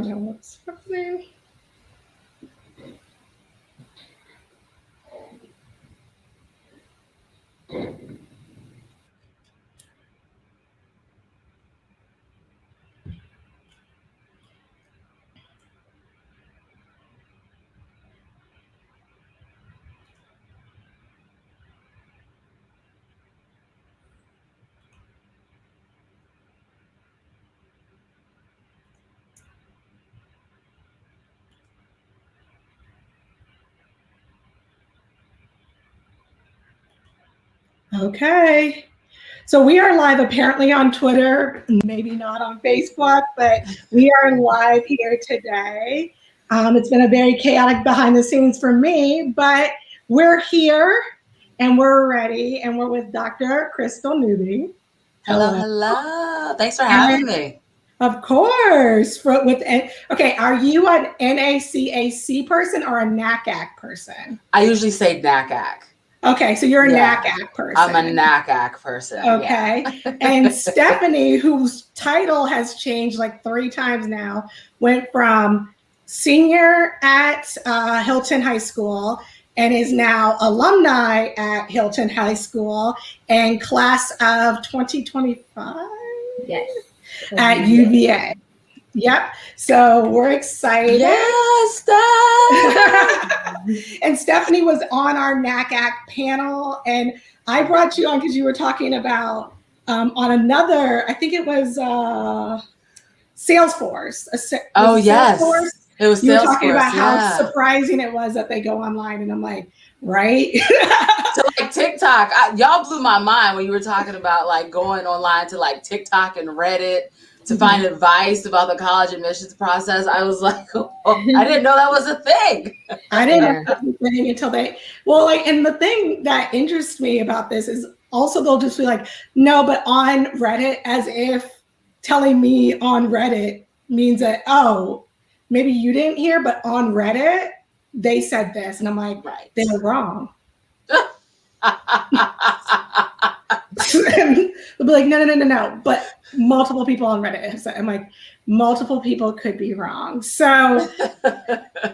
don't know what's happening. Okay. So we are live apparently on Twitter, maybe not on Facebook, but we are live here today. It's been a very chaotic behind the scenes for me, but we're here and we're ready, and we're with Dr. Crystal Newby. Hello. Thanks for having me. Of course. Okay, are you an NACAC person or a NACAC person? I usually say NACAC. Okay, so you're a NACAC person. I'm a NACAC person. Okay. Yeah. And Stephanie, whose title has changed like 3 times now, went from senior at Hylton High School and is now alumni at Hylton High School and class of 2025 at UVA. Yep. So we're excited. Yes, and Stephanie was on our NACAC panel, and I brought you on because you were talking about on another, I think it was Salesforce. Yes. Salesforce? It was Salesforce. You were talking about how surprising it was that they go online, and I'm like, right? So like TikTok, y'all blew my mind when you were talking about like going online to like TikTok and Reddit to find advice about the college admissions process. I was like, oh, I didn't know that was a thing. I didn't know that was a thing until and the thing that interests me about this is also they'll just be like, no, but on Reddit, as if telling me on Reddit means that, oh, maybe you didn't hear, but on Reddit, they said this. And I'm like, right, they were wrong. They'll be like, no. But multiple people on Reddit have said, I'm like, multiple people could be wrong. So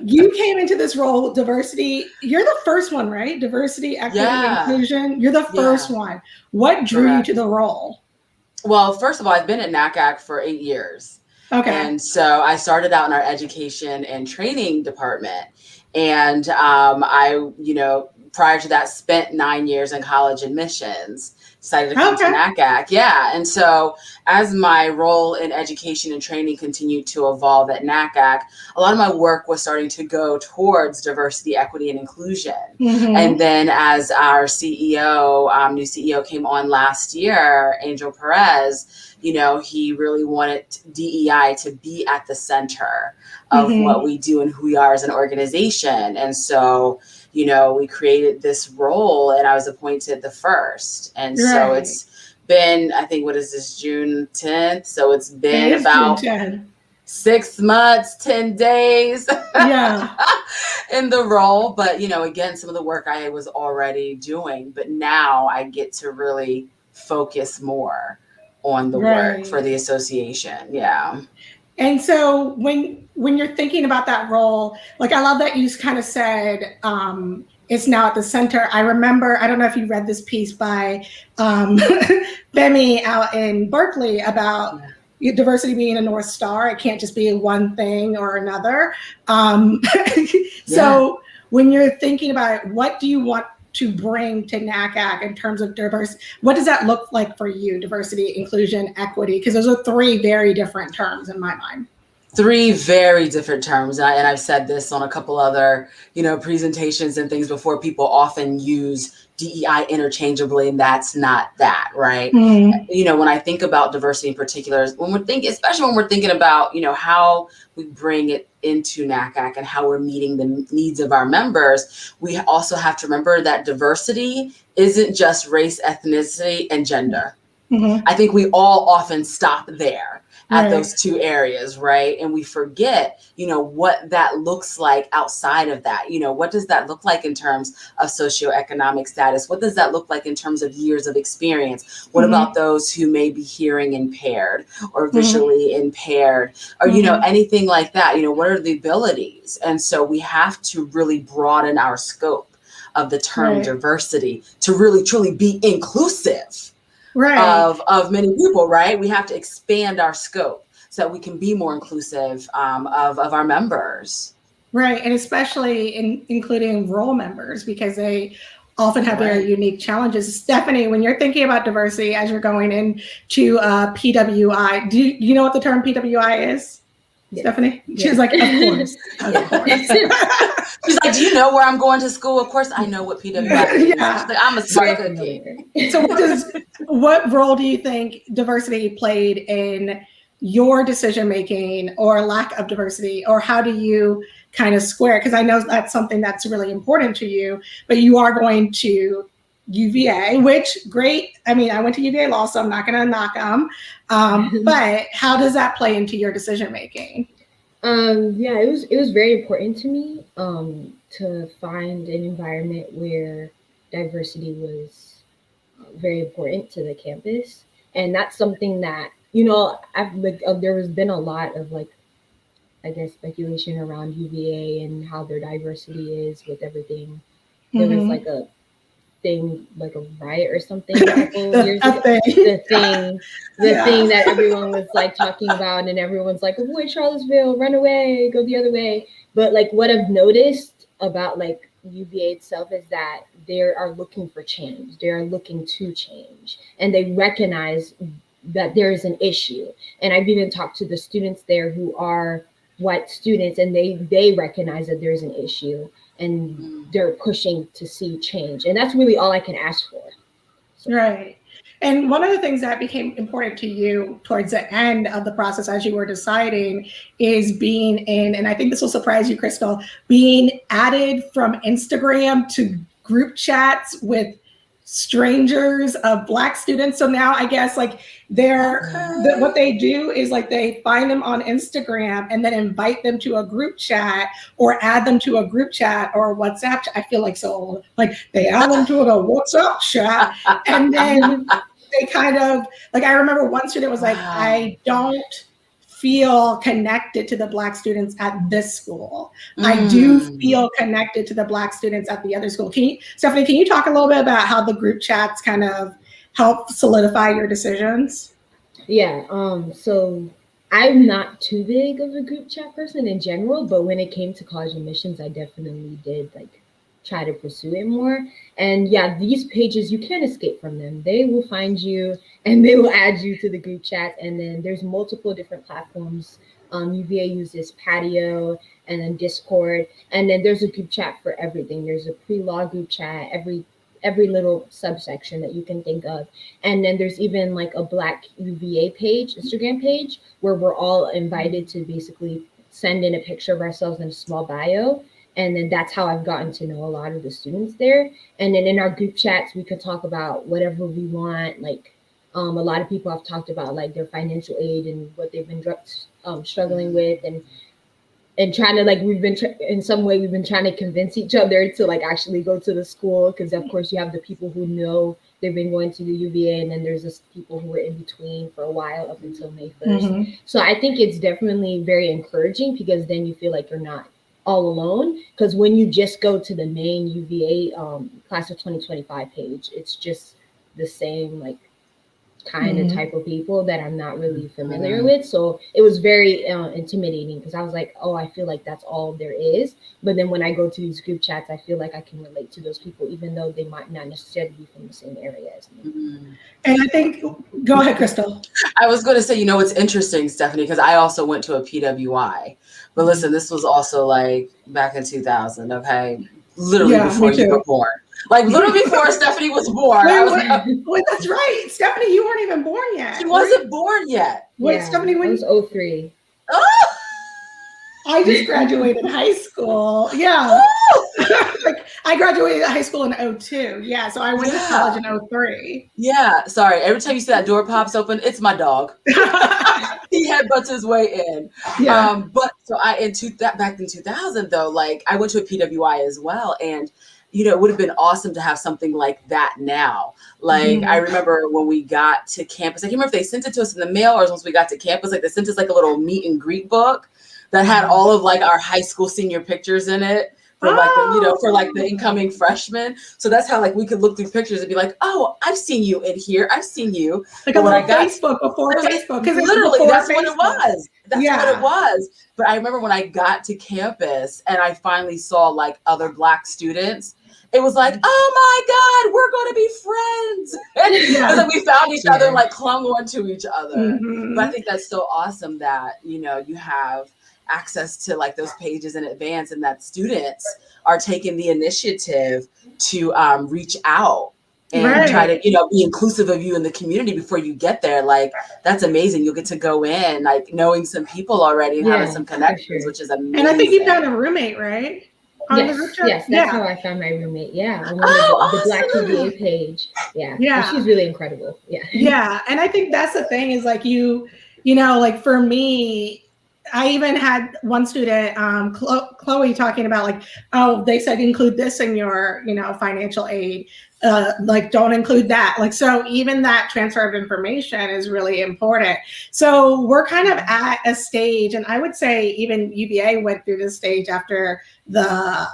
you came into this role, diversity. You're the first one, right? Diversity, equity, inclusion. You're the first one. What drew you to the role? Well, first of all, I've been at NACAC for 8 years. Okay. And so I started out in our education and training department. And I, prior to that, spent 9 years in college admissions. Decided to come to NACAC. Yeah. And so as my role in education and training continued to evolve at NACAC, a lot of my work was starting to go towards diversity, equity, and inclusion. Mm-hmm. And then as our CEO, new CEO came on last year, Angel Perez, he really wanted DEI to be at the center of what we do and who we are as an organization. And so we created this role and I was appointed the first. And so it's been, I think, what is this, June 10th? So it's been about 6 months, 10 days in the role. But, again, some of the work I was already doing, but now I get to really focus more on the work for the association. Yeah. And so when you're thinking about that role, like I love that you kind of said it's now at the center. I remember, I don't know if you read this piece by Femi out in Berkeley about diversity being a North Star. It can't just be one thing or another. So when you're thinking about it, what do you want to bring to NACAC in terms of diversity? What does that look like for you? Diversity, inclusion, equity? Because those are 3 very different terms in my mind. 3 very different terms. And I've said this on a couple other, presentations and things before. People often use DEI interchangeably, and that's not that, right? Mm-hmm. When I think about diversity in particular, especially when we're thinking about, how we bring it into NACAC and how we're meeting the needs of our members, we also have to remember that diversity isn't just race, ethnicity, and gender. Mm-hmm. I think we all often stop there. at those two areas, right? And we forget, what that looks like outside of that. What does that look like in terms of socioeconomic status? What does that look like in terms of years of experience? What about those who may be hearing impaired or visually impaired or, anything like that? What are the abilities? And so we have to really broaden our scope of the term diversity to really truly be inclusive of many people, right? We have to expand our scope so that we can be more inclusive of our members. Right, and especially including role members, because they often have very unique challenges. Stephanie, when you're thinking about diversity as you're going into PWI, do you know what the term PWI is? Stephanie? She's like, of course. Of course. She's like, do you know where I'm going to school? Of course I know what PWI is. Yeah. She's like, I'm a smart cookie. So what role do you think diversity played in your decision making or lack of diversity, or how do you kind of square? Because I know that's something that's really important to you, but you are going to UVA, which great. I mean, I went to UVA Law, so I'm not going to knock them. But how does that play into your decision making? Yeah, it was very important to me to find an environment where diversity was very important to the campus, and that's something that there has been a lot of speculation around UVA and how their diversity is with everything. There was like a thing, like a riot or something a couple years ago. The thing that everyone was like talking about, and everyone's like, avoid Charlottesville, run away, go the other way. But like what I've noticed about like UVA itself is that they are looking for change. They are looking to change, and they recognize that there is an issue. And I've even talked to the students there who are white students, and they recognize that there's an issue, and they're pushing to see change. And that's really all I can ask for. So. Right. And one of the things that became important to you towards the end of the process as you were deciding is being in, and I think this will surprise you, Crystal, being added from Instagram to group chats with strangers of Black students. So now I guess like what they do is like they find them on Instagram and then invite them to a group chat or add them to a group chat or WhatsApp. I feel like so old. Like they add them to a WhatsApp chat, and then they kind of like, I remember one student was like, I don't feel connected to the Black students at this school. I do feel connected to the Black students at the other school. Stephanie, can you talk a little bit about how the group chats kind of help solidify your decisions? Yeah, so I'm not too big of a group chat person in general, but when it came to college admissions, I definitely did try to pursue it more. And yeah, these pages, you can't escape from them. They will find you and they will add you to the group chat. And then there's multiple different platforms. UVA uses Patio and then Discord. And then there's a group chat for everything. There's a pre-law group chat, every little subsection that you can think of. And then there's even like a Black UVA page, Instagram page, where we're all invited to basically send in a picture of ourselves in a small bio. And then that's how I've gotten to know a lot of the students there. And then in our group chats, we could talk about whatever we want. Like a lot of people have talked about like their financial aid and what they've been struggling with, and trying to we've been trying to convince each other to actually go to the school, because of course you have the people who know they've been going to the UVA, and then there's just people who were in between for a while up until May 1st. So I think it's definitely very encouraging, because then you feel like you're not all alone, because when you just go to the main UVA class of 2025 page, it's just the same kind of type of people that I'm not really familiar with. So it was very intimidating, because I was like, oh, I feel like that's all there is. But then when I go to these group chats, I feel like I can relate to those people, even though they might not necessarily be from the same area as me. And I think, go ahead, Crystal. I was going to say, it's interesting, Stephanie, because I also went to a PWI. But listen, this was also back in 2000, okay? Literally before you were born. Literally before Stephanie was born. Wait, that's right. Stephanie, you weren't even born yet. She wasn't born yet. Wait, Stephanie, when I was 03. Oh! I just graduated high school. Yeah. I graduated high school in 02. Yeah. So I went to college in 03. Yeah. Sorry. Every time you see that door pops open, it's my dog. He headbutts his way in. Yeah. But so back in 2000 though, like I went to a PWI as well, and it would have been awesome to have something like that now. Like I remember when we got to campus, I can't remember if they sent it to us in the mail or once we got to campus, like they sent us like a little meet and greet book that had all of like our high school senior pictures in it. For like the incoming freshmen. So that's how like we could look through pictures and be like, oh, I've seen you in here. I've seen you. Like a little Facebook before Facebook. Because literally that's what it was. That's what it was. But I remember when I got to campus and I finally saw like other Black students, it was like, oh my God, we're going to be friends. And like we found each other and like clung onto each other. But I think that's so awesome that, you have access to like those pages in advance and that students are taking the initiative to reach out and try to, be inclusive of you in the community before you get there. Like, that's amazing. You'll get to go in, like knowing some people already and having some connections, which is amazing. And I think you found a roommate, right? Yes, that's how I found my roommate. Yeah. On the Black PBA page. Yeah. And she's really incredible. Yeah. Yeah. And I think that's the thing is like like for me, I even had one student, Chloe, talking about like, oh, they said include this in your, financial aid. Like, don't include that. Like, so even that transfer of information is really important. So we're kind of at a stage, and I would say even UVA went through this stage after the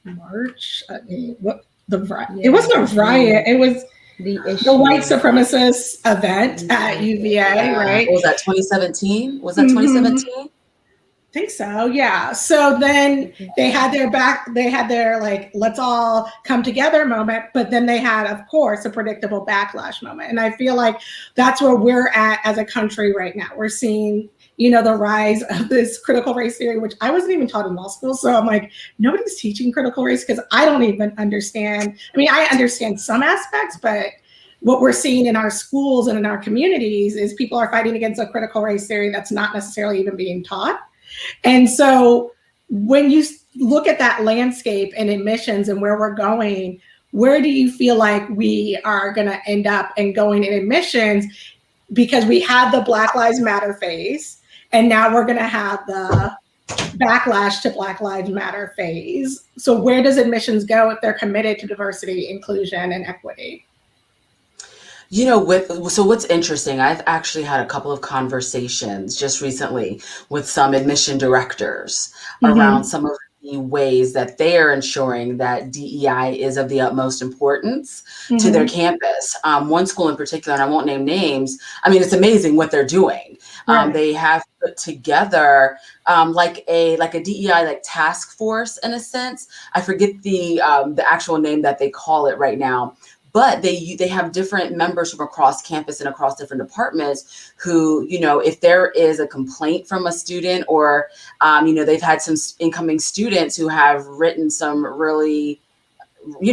March. It wasn't a riot. It was the white supremacist event at UVA, right? Was that 2017? Was that 2017? I think so. Yeah. So then they had their like, let's all come together moment, but then they had, of course, a predictable backlash moment. And I feel like that's where we're at as a country right now. We're seeing, the rise of this critical race theory, which I wasn't even taught in law school. So I'm like, nobody's teaching critical race because I don't even understand. I mean, I understand some aspects, but what we're seeing in our schools and in our communities is people are fighting against a critical race theory that's not necessarily even being taught. And so when you look at that landscape and admissions and where we're going, where do you feel like we are going to end up and going in admissions? Because we had the Black Lives Matter phase, and now we're going to have the backlash to Black Lives Matter phase. So where does admissions go if they're committed to diversity, inclusion, and equity? So what's interesting, I've actually had a couple of conversations just recently with some admission directors around some of the ways that they are ensuring that DEI is of the utmost importance to their campus. One school in particular, and I won't name names, I mean, it's amazing what they're doing. They have put together like a DEI like task force in a sense. I forget the actual name that they call it right now. But they have different members from across campus and across different departments who, if there is a complaint from a student or, they've had some incoming students who have written some really,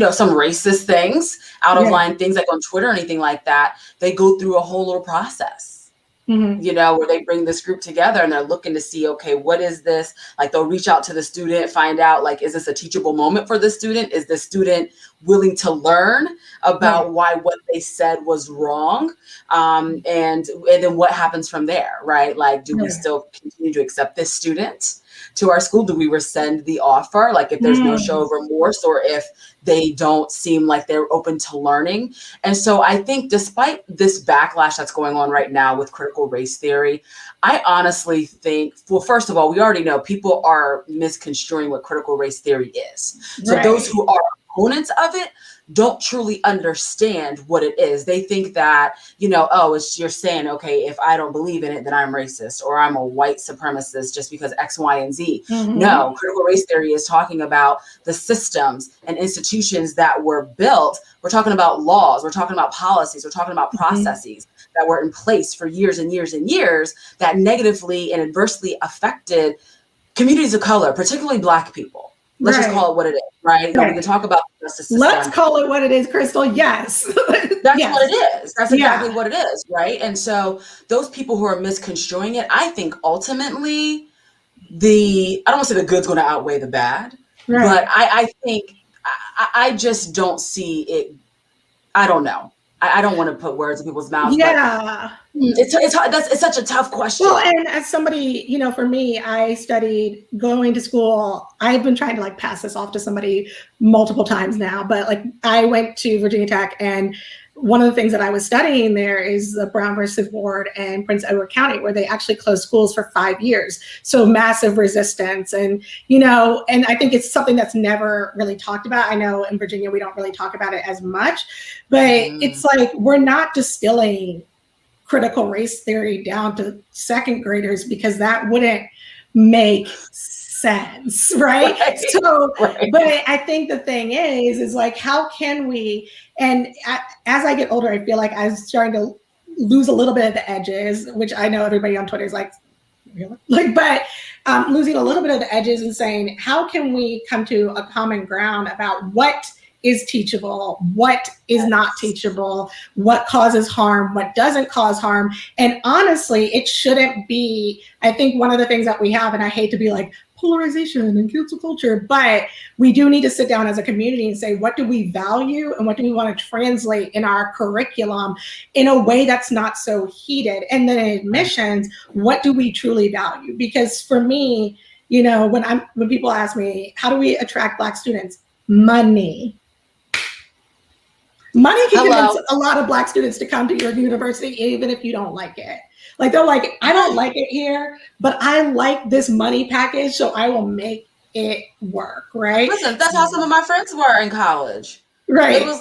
some racist things, out of line things like on Twitter or anything like that, they go through a whole little process. Where they bring this group together and they're looking to see, okay, what is this? Like they'll reach out to the student, find out, like, is this a teachable moment for the student? Is the student willing to learn about why what they said was wrong? And then what happens from there, right? Like, do we still continue to accept this student to our school? Do we rescind the offer? Like if there's no show of remorse or if they don't seem like they're open to learning. And so I think despite this backlash that's going on right now with critical race theory, I honestly think, well, first of all, we already know people are misconstruing what critical race theory is. So those who are opponents of it don't truly understand what it is. They think that, you're saying, okay, if I don't believe in it, then I'm racist or I'm a white supremacist just because X, Y, and Z. No, critical race theory is talking about the systems and institutions that were built. We're talking about laws. We're talking about policies. We're talking about processes that were in place for years and years and years that negatively and adversely affected communities of color, particularly Black people. Let's just call it what it is, right? We can talk about the justice system. Let's call it what it is, Crystal. Yes. That's what it is. That's exactly what it is, right? And so those people who are misconstruing it, I think ultimately I don't want to say the good's going to outweigh the bad, but I think I just don't see it. I don't know. I don't want to put words in people's mouths, Yeah. but it's such a tough question. Well, and as somebody, for me, I studied going to school. I've been trying to like pass this off to somebody multiple times now, but like I went to Virginia Tech, and one of the things that I was studying there is the Brown versus Ward and Prince Edward County, where they actually closed schools for 5 years. So massive resistance. And, and I think it's something that's never really talked about. I know in Virginia, we don't really talk about it as much, but it's like, we're not distilling critical race theory down to second graders because that wouldn't make sense, right? But I think the thing is like, how can we, and as I get older, I feel like I'm starting to lose a little bit of the edges, which I know everybody on Twitter is like, really? But losing a little bit of the edges and saying, how can we come to a common ground about what is teachable, what is not teachable, what causes harm, what doesn't cause harm. And honestly, it shouldn't be, I think one of the things that we have, and I hate to be like polarization and cancel culture, but we do need to sit down as a community and say, what do we value and what do we want to translate in our curriculum in a way that's not so heated? And then in admissions, what do we truly value? Because for me, when people ask me, how do we attract Black students? Money can convince a lot of Black students to come to your university, even if you don't like it. Like, they're like, I don't like it here, but I like this money package, so I will make it work, right? Listen, that's how some of my friends were in college. Right. They were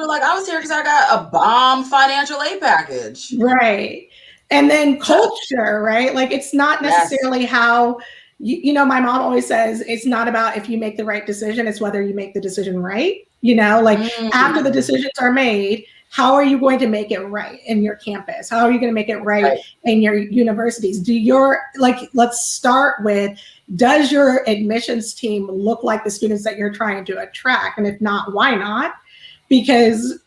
like, I was here because I got a bomb financial aid package. Right. And then culture, right? Like, it's not necessarily how, my mom always says, it's not about if you make the right decision, it's whether you make the decision right. After the decisions are made, how are you going to make it right in your campus? How are you going to make it right in your universities? Let's start with, does your admissions team look like the students that you're trying to attract? And if not, why not? Because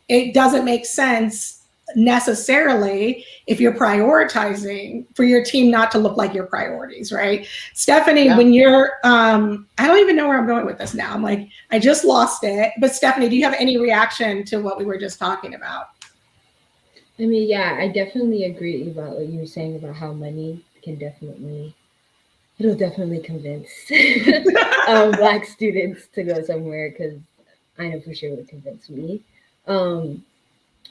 it doesn't make sense necessarily if you're prioritizing for your team not to look like your priorities, right? Stephanie, when you're, I don't even know where I'm going with this now. I'm like, I just lost it. But Stephanie, do you have any reaction to what we were just talking about? I mean, yeah, I definitely agree about what you were saying about how money can it'll definitely convince Black students to go somewhere, because I know for sure it would convince me.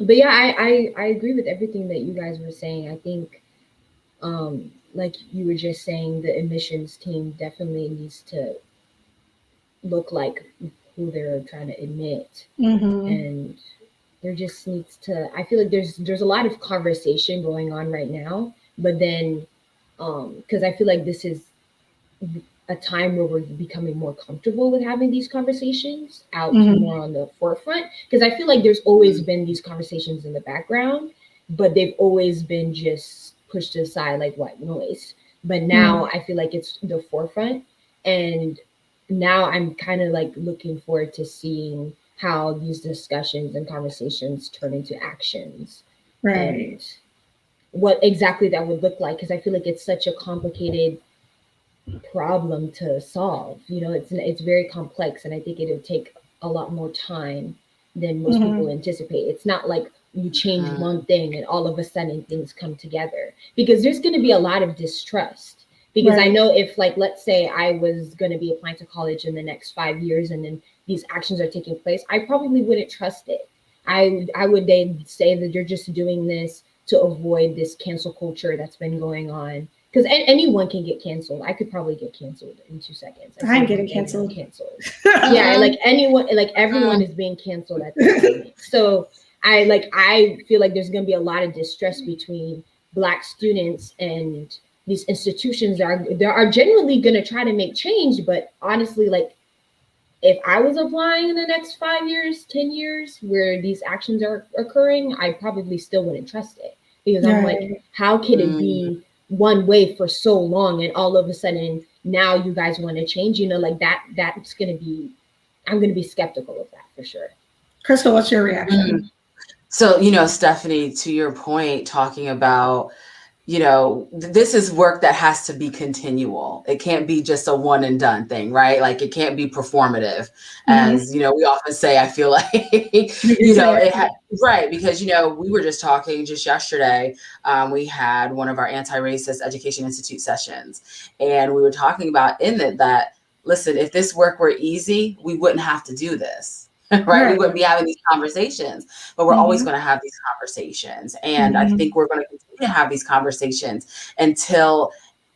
But yeah, I agree with everything that you guys were saying. I think, like you were just saying, the admissions team definitely needs to look like who they're trying to admit. And there just needs to, I feel like there's a lot of conversation going on right now, but then, because I feel like this is a time where we're becoming more comfortable with having these conversations out more on the forefront, because I feel like there's always been these conversations in the background, but they've always been just pushed aside like white noise. But now I feel like it's the forefront, and now I'm kind of like looking forward to seeing how these discussions and conversations turn into actions, and what exactly that would look like, because I feel like it's such a complicated problem to solve. It's very complex, and I think it'll take a lot more time than most people anticipate. It's not like you change one thing and all of a sudden things come together, because there's going to be a lot of distrust. Because I know if, like, let's say I was going to be applying to college in the next 5 years and then these actions are taking place, I probably wouldn't trust it. I would then say that you're just doing this to avoid this cancel culture that's been going on. Because anyone can get canceled. I could probably get canceled in 2 seconds. I'm getting canceled. Yeah, like anyone, like everyone is being canceled at this moment. So I feel like there's going to be a lot of distress between Black students and these institutions that are genuinely going to try to make change. But honestly, like, if I was applying in the next 5 years, 10 years, where these actions are occurring, I probably still wouldn't trust it, because I'm like, how can it be one way for so long, and all of a sudden now you guys want to change? Like that's going to be, I'm going to be skeptical of that for sure. Crystal, what's your reaction? So, Stephanie, to your point, talking about this is work that has to be continual. It can't be just a one and done thing, right? Like it can't be performative, as we often say. I feel like right, because we were just talking just yesterday. We had one of our Anti-Racist Education Institute sessions, and we were talking about in it that, listen, if this work were easy, we wouldn't have to do this. Right? We wouldn't be having these conversations, but we're always going to have these conversations. And I think we're going to continue to have these conversations until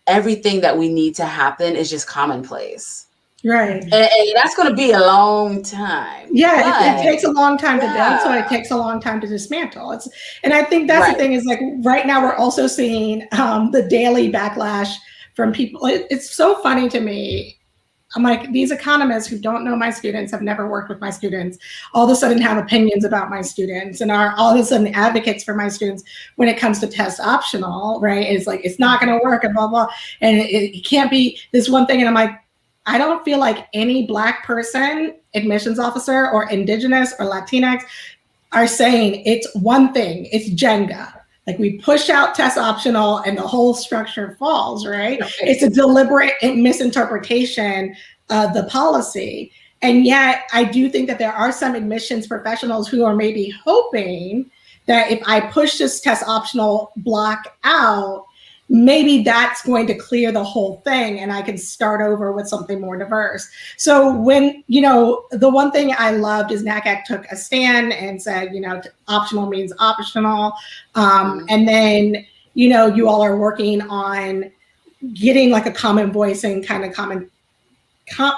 everything that we need to happen is just commonplace. Right. And that's going to be a long time. Yeah, it takes a long time to build, so it takes a long time to dismantle. And I think that's the thing is, like, right now we're also seeing the daily backlash from people. It's so funny to me. I'm like, these economists who don't know my students, have never worked with my students, all of a sudden have opinions about my students and are all of a sudden advocates for my students when it comes to test optional, right? It's like, it's not going to work and blah, blah. And it can't be this one thing. And I'm like, I don't feel like any Black person, admissions officer or Indigenous or Latinx are saying it's one thing, it's Jenga. Like, we push out test optional and the whole structure falls, right? It's a deliberate misinterpretation of the policy. And yet I do think that there are some admissions professionals who are maybe hoping that if I push this test optional block out, maybe that's going to clear the whole thing and I can start over with something more diverse. So when, the one thing I loved is NACAC took a stand and said, optional means optional. And then, you all are working on getting like a common voice and kind of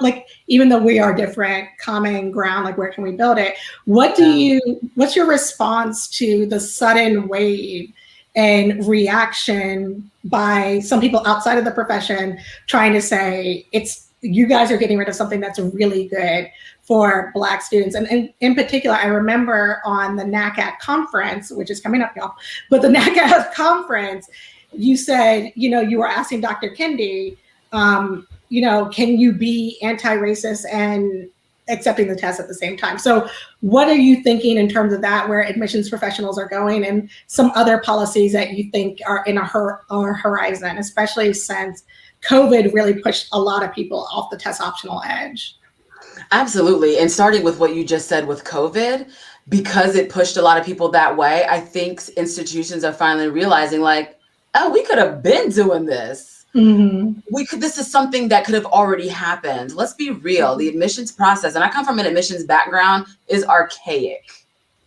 like, even though we are different, common ground, like where can we build it? What's your response to the sudden wave and reaction by some people outside of the profession trying to say you guys are getting rid of something that's really good for Black students? And in particular, I remember on the NACAC conference, which is coming up, y'all, but the NACAC conference, you said, you were asking Dr. Kendi, can you be anti-racist and accepting the test at the same time? So what are you thinking in terms of that, where admissions professionals are going, and some other policies that you think are in our horizon, especially since COVID really pushed a lot of people off the test optional edge? Absolutely. And starting with what you just said with COVID, because it pushed a lot of people that way, I think institutions are finally realizing, like, oh, we could have been doing this. This is something that could have already happened. Let's be real. The admissions process, and I come from an admissions background, is archaic.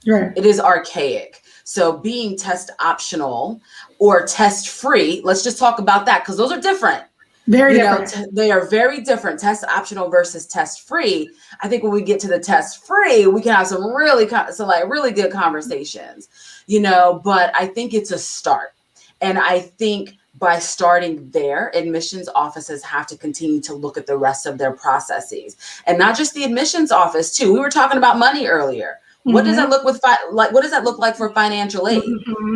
Right. It is archaic. So being test optional or test free, let's just talk about that, because those are different. Very different. They are very different. Test optional versus test free. I think when we get to the test free, we can have some really good conversations, but I think it's a start. And I think by starting there, admissions offices have to continue to look at the rest of their processes, and not just the admissions office too. We were talking about money earlier. What does that look what does that look like for financial aid?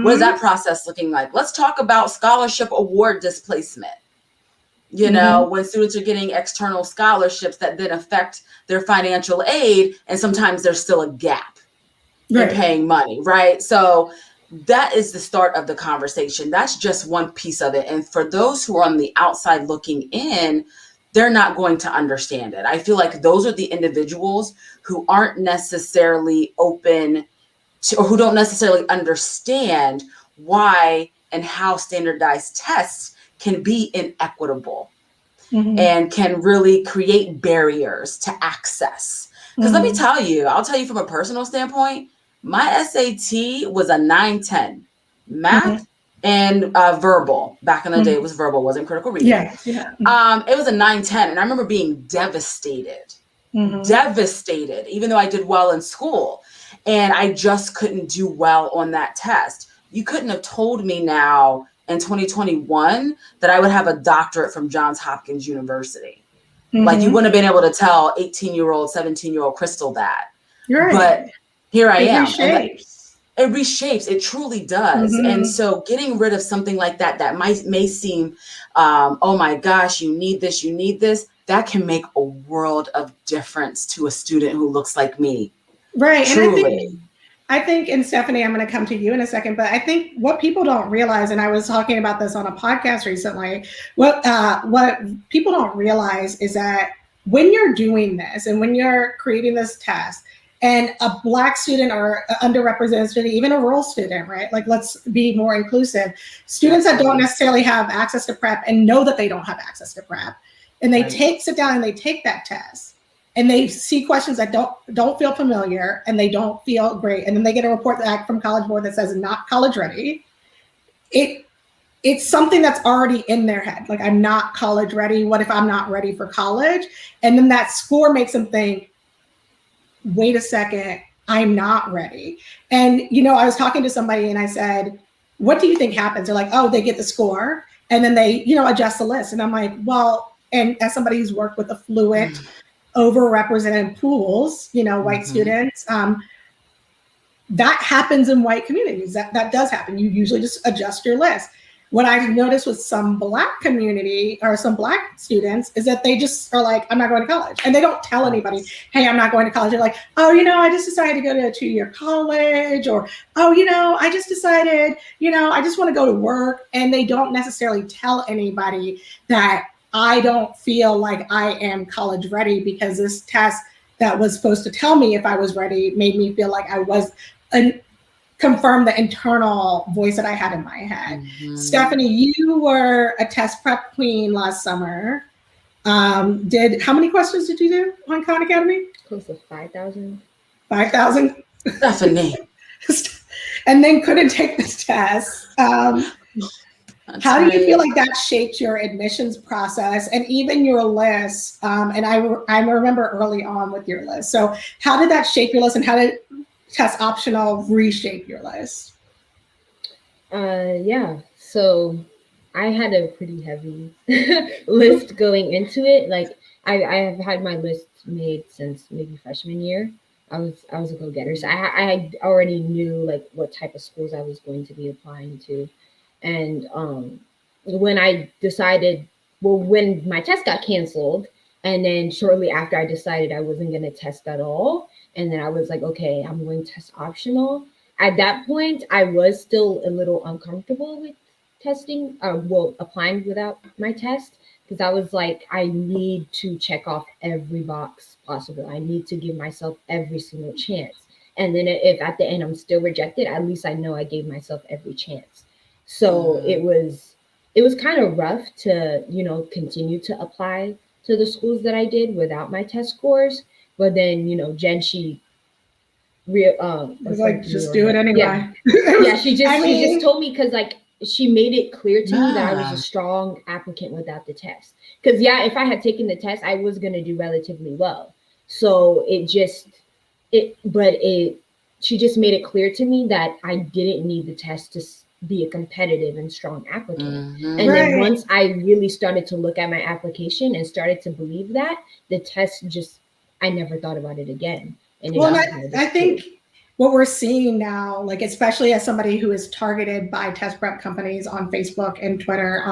What is that process looking like? Let's talk about scholarship award displacement. When students are getting external scholarships that then affect their financial aid, and sometimes there's still a gap in paying money, right? So that is the start of the conversation. That's just one piece of it. And for those who are on the outside looking in, they're not going to understand it. I feel like those are the individuals who aren't necessarily open to, or who don't necessarily understand why and how standardized tests can be inequitable and can really create barriers to access. Because let me tell you, I'll tell you from a personal standpoint, my SAT was a 9-10, math and verbal. Back in the day, it was verbal, wasn't critical reading. It was a 9-10, and I remember being devastated, even though I did well in school, and I just couldn't do well on that test. You couldn't have told me now in 2021 that I would have a doctorate from Johns Hopkins University. Like, you wouldn't have been able to tell 18-year-old, 17-year-old Crystal that. But here I am. It reshapes. It truly does. And so getting rid of something like that may seem, oh my gosh, you need this. That can make a world of difference to a student who looks like me. Right. Truly. And I think, and Stephanie, I'm going to come to you in a second, but I think what people don't realize, and I was talking about this on a podcast recently, what people don't realize is that when you're doing this and when you're creating this test, and a Black student or underrepresented student, even a rural student, right? Like, let's be more inclusive. Students that don't necessarily have access to prep and know that they don't have access to prep, and they sit down and they take that test, and they see questions that don't feel familiar and they don't feel great, and then they get a report back from College Board that says not college ready. It's something that's already in their head. Like, I'm not college ready. What if I'm not ready for college? And then that score makes them think, wait a second, I'm not ready. And, I was talking to somebody and I said, what do you think happens? They're like, oh, they get the score and then they, adjust the list. And I'm like, well, and as somebody who's worked with affluent, overrepresented pools, white students, that happens in white communities. That does happen. You usually just adjust your list. What I've noticed with some Black community or some Black students is that they just are like, I'm not going to college. And they don't tell anybody, hey, I'm not going to college. They're like, oh, I just decided to go to a 2-year college, or, oh, I just decided, I just want to go to work. And they don't necessarily tell anybody that I don't feel like I am college ready, because this test that was supposed to tell me if I was ready made me feel like I was confirm the internal voice that I had in my head. Mm-hmm. Stephanie, you were a test prep queen last summer. How many questions did you do on Khan Academy? Close to 5,000. 5,000? Definitely. And then couldn't take the test. How do you feel like that shaped your admissions process and even your list? And I remember early on with your list. So how did that shape your list, and how did test optional reshape your list? Yeah, so I had a pretty heavy list going into it. Like, I have had my list made since maybe freshman year. I was a go-getter, so I already knew like what type of schools I was going to be applying to. And when I decided, when my test got canceled, and then shortly after I decided I wasn't going to test at all, and then I was like, okay, I'm going test optional. At that point, I was still a little uncomfortable with testing, applying without my test, because I was like, I need to check off every box possible. I need to give myself every single chance. And then if at the end I'm still rejected, at least I know I gave myself every chance. So it was kind of rough to, continue to apply to the schools that I did without my test scores. But then, Jenn, she was like, just do it anyway. Yeah, she just told me, because like she made it clear to me that I was a strong applicant without the test. Because if I had taken the test, I was gonna do relatively well. So she just made it clear to me that I didn't need the test to be a competitive and strong applicant. Mm-hmm. And then once I really started to look at my application and started to believe that, the test I never thought about it again. And I think what we're seeing now, like especially as somebody who is targeted by test prep companies on Facebook and Twitter,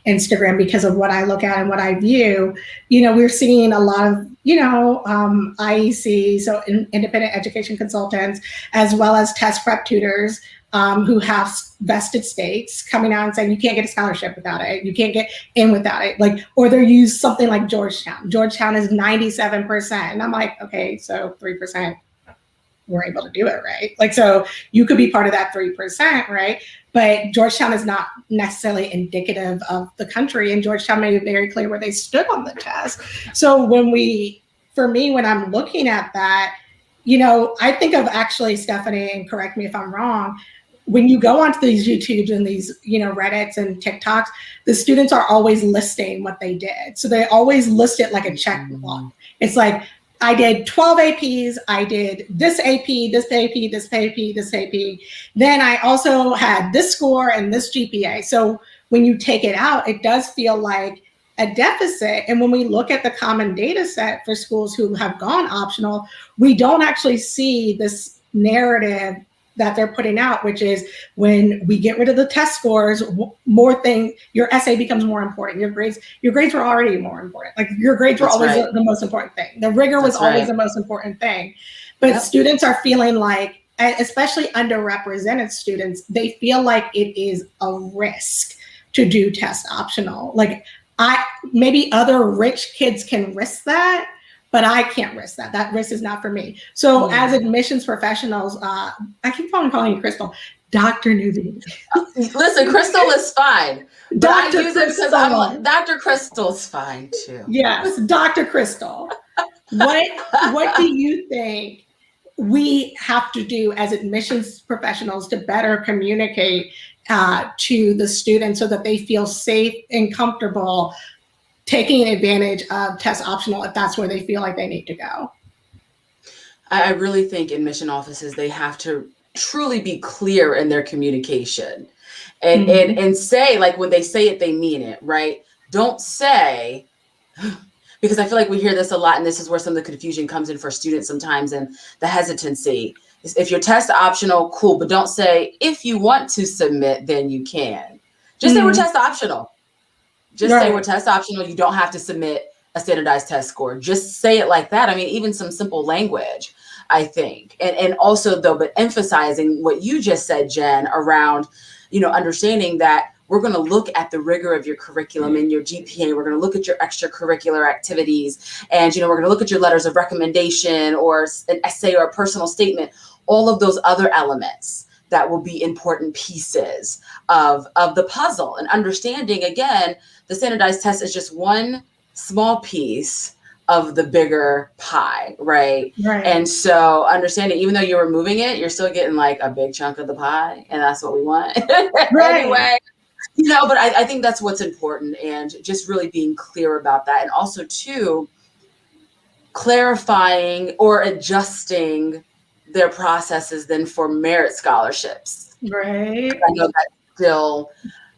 Instagram, because of what I look at and what I view, we're seeing a lot of, IEC, so independent education consultants, as well as test prep tutors who have vested states coming out and saying, you can't get a scholarship without it. You can't get in without it. Like, or they use something like Georgetown. Georgetown is 97%. And I'm like, okay, so 3% were able to do it, right? Like, so you could be part of that 3%, right? But Georgetown is not necessarily indicative of the country. And Georgetown made it very clear where they stood on the test. So when I'm looking at that, I think of actually, Stephanie, and correct me if I'm wrong, when you go onto these YouTubes and these, Reddits and TikToks, the students are always listing what they did. So they always list it like a check block. It's like, I did 12 APs. I did this AP, this AP, this AP, this AP. Then I also had this score and this GPA. So when you take it out, it does feel like a deficit. And when we look at the common data set for schools who have gone optional, we don't actually see this narrative that they're putting out, which is when we get rid of the test scores, your essay becomes more important. Your grades were already more important. Like, your grades were always the most important thing. The rigor was always the most important thing. But students are feeling like especially underrepresented students, they feel like it is a risk to do test optional. Like maybe other rich kids can risk that, but I can't risk that. That risk is not for me. So as admissions professionals, I keep on calling you Crystal, Dr. Newby. Listen, Crystal is fine. But I use it because I'm like, Dr. Crystal's fine too. Yes, Dr. Crystal. What do you think we have to do as admissions professionals to better communicate to the students so that they feel safe and comfortable taking advantage of test optional if that's where they feel like they need to go? I really think admission offices, they have to truly be clear in their communication and say, like, when they say it, they mean it, right? Don't say, because I feel like we hear this a lot, and this is where some of the confusion comes in for students sometimes, and the hesitancy is, if you're test optional, cool, but don't say, if you want to submit, then you can. Just say we're test optional. Just say we're test optional. You don't have to submit a standardized test score. Just say it like that. I mean, even some simple language, I think. And also, though, but emphasizing what you just said, Jen, around, understanding that we're going to look at the rigor of your curriculum and your GPA. We're going to look at your extracurricular activities. And, we're going to look at your letters of recommendation or an essay or a personal statement, all of those other elements that will be important pieces of the puzzle. And understanding, again, the standardized test is just one small piece of the bigger pie, right? And so understanding, even though you're removing it, you're still getting like a big chunk of the pie, and that's what we want. Anyway, but I think that's what's important, and just really being clear about that. And also, too, clarifying or adjusting their processes then for merit scholarships. Right. I know that's still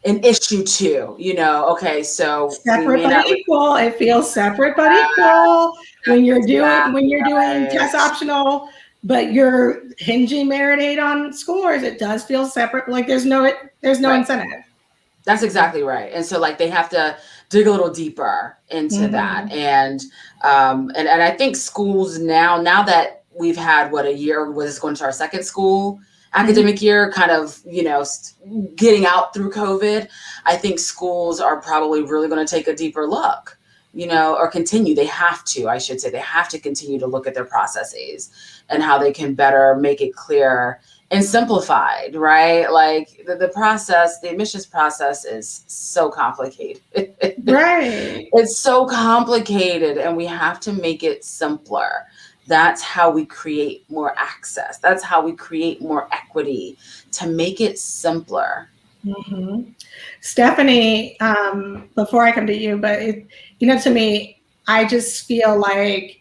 an issue too, okay, so separate but equal. It feels separate but equal when you're doing test optional, but you're hinging merit aid on scores. It does feel separate. Like there's no incentive. That's exactly right. And so like they have to dig a little deeper into that. And I think schools now that we've had a year, was going to our second school academic year, kind of, getting out through COVID, I think schools are probably really going to take a deeper look, or continue. They have to, I should say, they have to continue to look at their processes and how they can better make it clear and simplified, right? Like the process, the admissions process is so complicated. Right. It's so complicated, and we have to make it simpler. That's how we create more access. That's how we create more equity, to make it simpler. Stephanie, before I come to you, but to me, I just feel like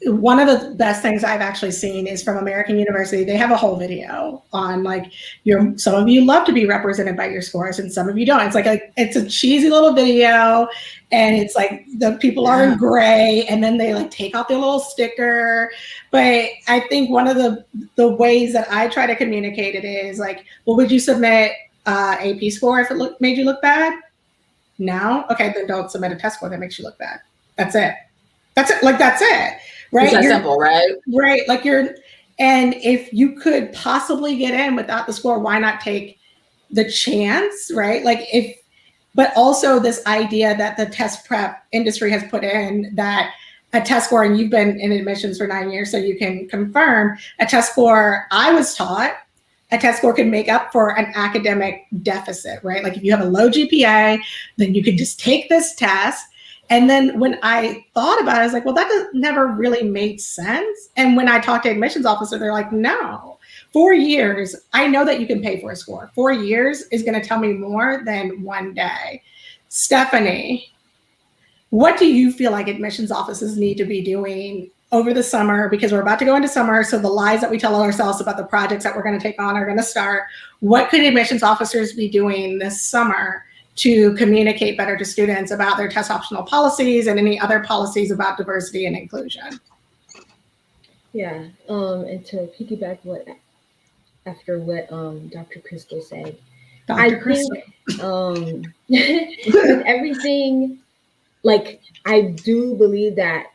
one of the best things I've actually seen is from American University. They have a whole video on like some of you love to be represented by your scores and some of you don't. It's like it's a cheesy little video, and it's like the people are in gray, and then they like take off their little sticker. But I think one of the ways that I try to communicate it is like, well, would you submit AP score if it made you look bad? No? Okay, then don't submit a test score that makes you look bad. That's it. Like, that's it. Right? It's that simple, right? Right. Like and if you could possibly get in without the score, why not take the chance, right? But also this idea that the test prep industry has put in, that a test score, and you've been in admissions for 9 years, so you can confirm, a test score, I was taught, a test score can make up for an academic deficit, right? Like if you have a low GPA, then you could just take this test. And then when I thought about it, I was like, well, that never really made sense. And when I talked to admissions officer, they're like, no, 4 years, I know that you can pay for a score. 4 years is going to tell me more than 1 day. Stephanie, what do you feel like admissions offices need to be doing over the summer? Because we're about to go into summer, so the lies that we tell ourselves about the projects that we're going to take on are going to start. What could admissions officers be doing this summer to communicate better to students about their test optional policies and any other policies about diversity and inclusion? Yeah, and to piggyback after what Dr. Crystal said, I think with everything, like I do believe that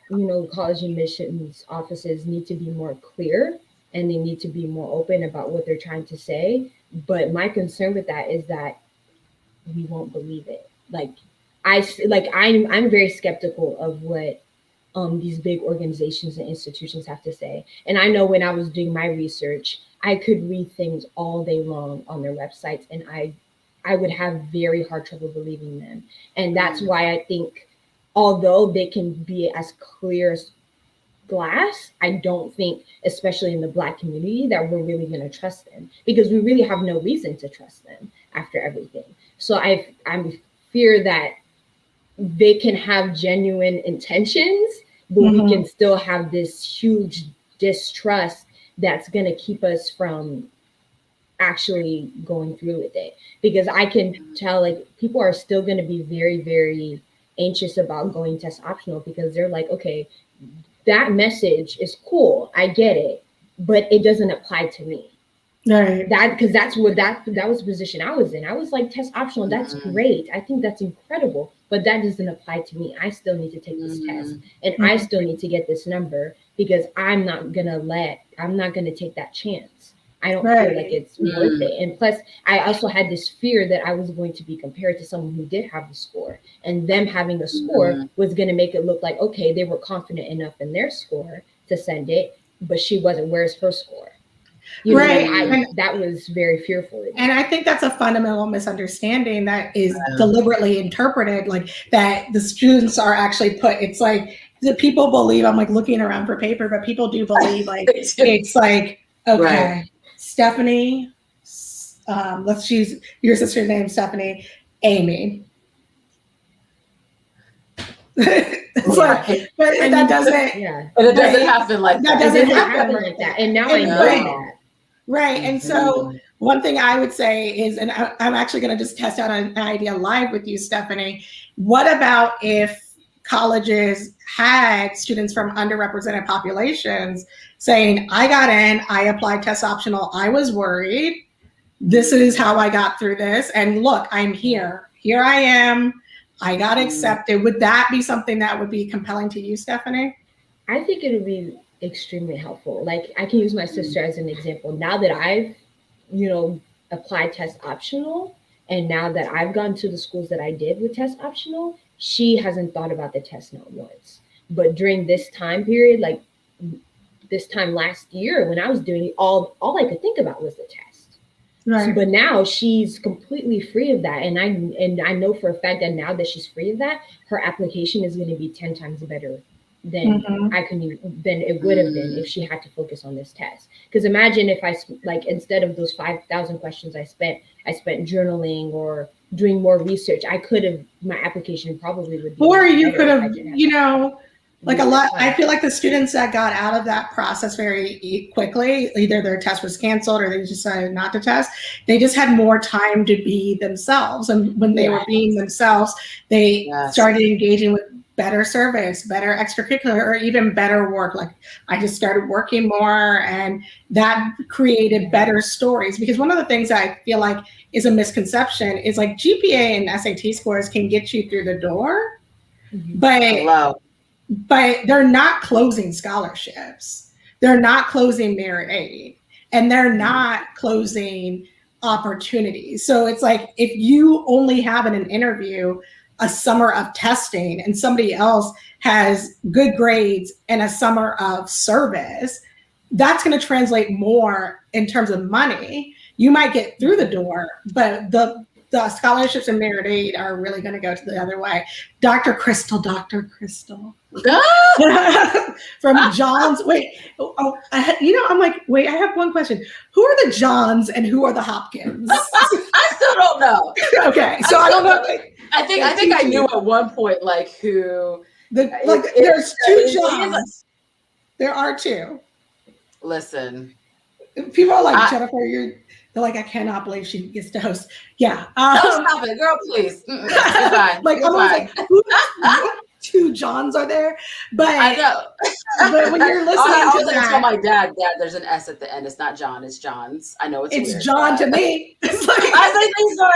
college admissions offices need to be more clear and they need to be more open about what they're trying to say. But my concern with that is that we won't believe it. I'm very skeptical of what these big organizations and institutions have to say. And I know when I was doing my research, I could read things all day long on their websites, and I would have very hard trouble believing them. And that's why I think, although they can be as clear as glass, I don't think, especially in the Black community, that we're really going to trust them, because we really have no reason to trust them after everything. So I fear that they can have genuine intentions, but we can still have this huge distrust that's going to keep us from actually going through with it. Because I can tell, like, people are still going to be very, very anxious about going test optional, because they're like, okay, that message is cool, I get it, but it doesn't apply to me. Right. Because that's what that was the position I was in. I was like, test optional, that's great. I think that's incredible, but that doesn't apply to me. I still need to take this test, and I still need to get this number, because I'm not gonna take that chance. I don't feel like it's worth it. And plus, I also had this fear that I was going to be compared to someone who did have the score, and them having a score was going to make it look like, okay, they were confident enough in their score to send it, but she wasn't. Where's her score? That was very fearful. And I think that's a fundamental misunderstanding that is deliberately interpreted, like that the students are actually put. It's like the people believe. I'm like looking around for paper, but people do believe like it's like, okay, Stephanie, let's choose your sister's name, Stephanie, Amy. It's like, but that doesn't. And it doesn't happen like that. That doesn't happen like that. And now I know that. Right. And so one thing I would say is, and I'm actually going to just test out an idea live with you, Stephanie. What about if colleges had students from underrepresented populations saying, I got in, I applied test optional, I was worried, this is how I got through this, and look, I'm here. Here I am. I got accepted. Would that be something that would be compelling to you, Stephanie? I think it would be extremely helpful. Like, I can use my sister as an example. Now that I've, applied test optional, and now that I've gone to the schools that I did with test optional, she hasn't thought about the test not once. But during this time period, like this time last year when I was doing it, all I could think about was the test. Right. So, but now she's completely free of that. And I know for a fact that now that she's free of that, her application is going to be 10 times better than than it would have been if she had to focus on this test. Because imagine if instead of those 5,000 questions I spent journaling or doing more research, my application probably would be. Or you could have, like a lot. I feel like the students that got out of that process very quickly, either their test was canceled or they decided not to test. They just had more time to be themselves, and when they were being themselves, they started engaging with better service, better extracurricular, or even better work. Like I just started working more, and that created better stories. Because one of the things that I feel like is a misconception is like GPA and SAT scores can get you through the door, but they're not closing scholarships. They're not closing merit aid, and they're not closing opportunities. So it's like, if you only have in an interview a summer of testing and somebody else has good grades and a summer of service, that's going to translate more in terms of money. You might get through the door, but the scholarships and merit aid are really going to go to the other way. Dr. Crystal. From Johns. I'm like, wait, I have one question. Who are the Johns and who are the Hopkins? I still don't know. Okay, so I don't know. I think I knew at one point, like, who. There's two Johns. There are two. Listen. People are like, Jennifer, they're like, I cannot believe she gets to host. Yeah. Stop it, girl, please. Goodbye. I'm always like, what two Johns are there? But I know. But when you're listening I tell my dad, there's an S at the end. It's not John, it's John's. I know it's weird, John to me. It's like, I think so.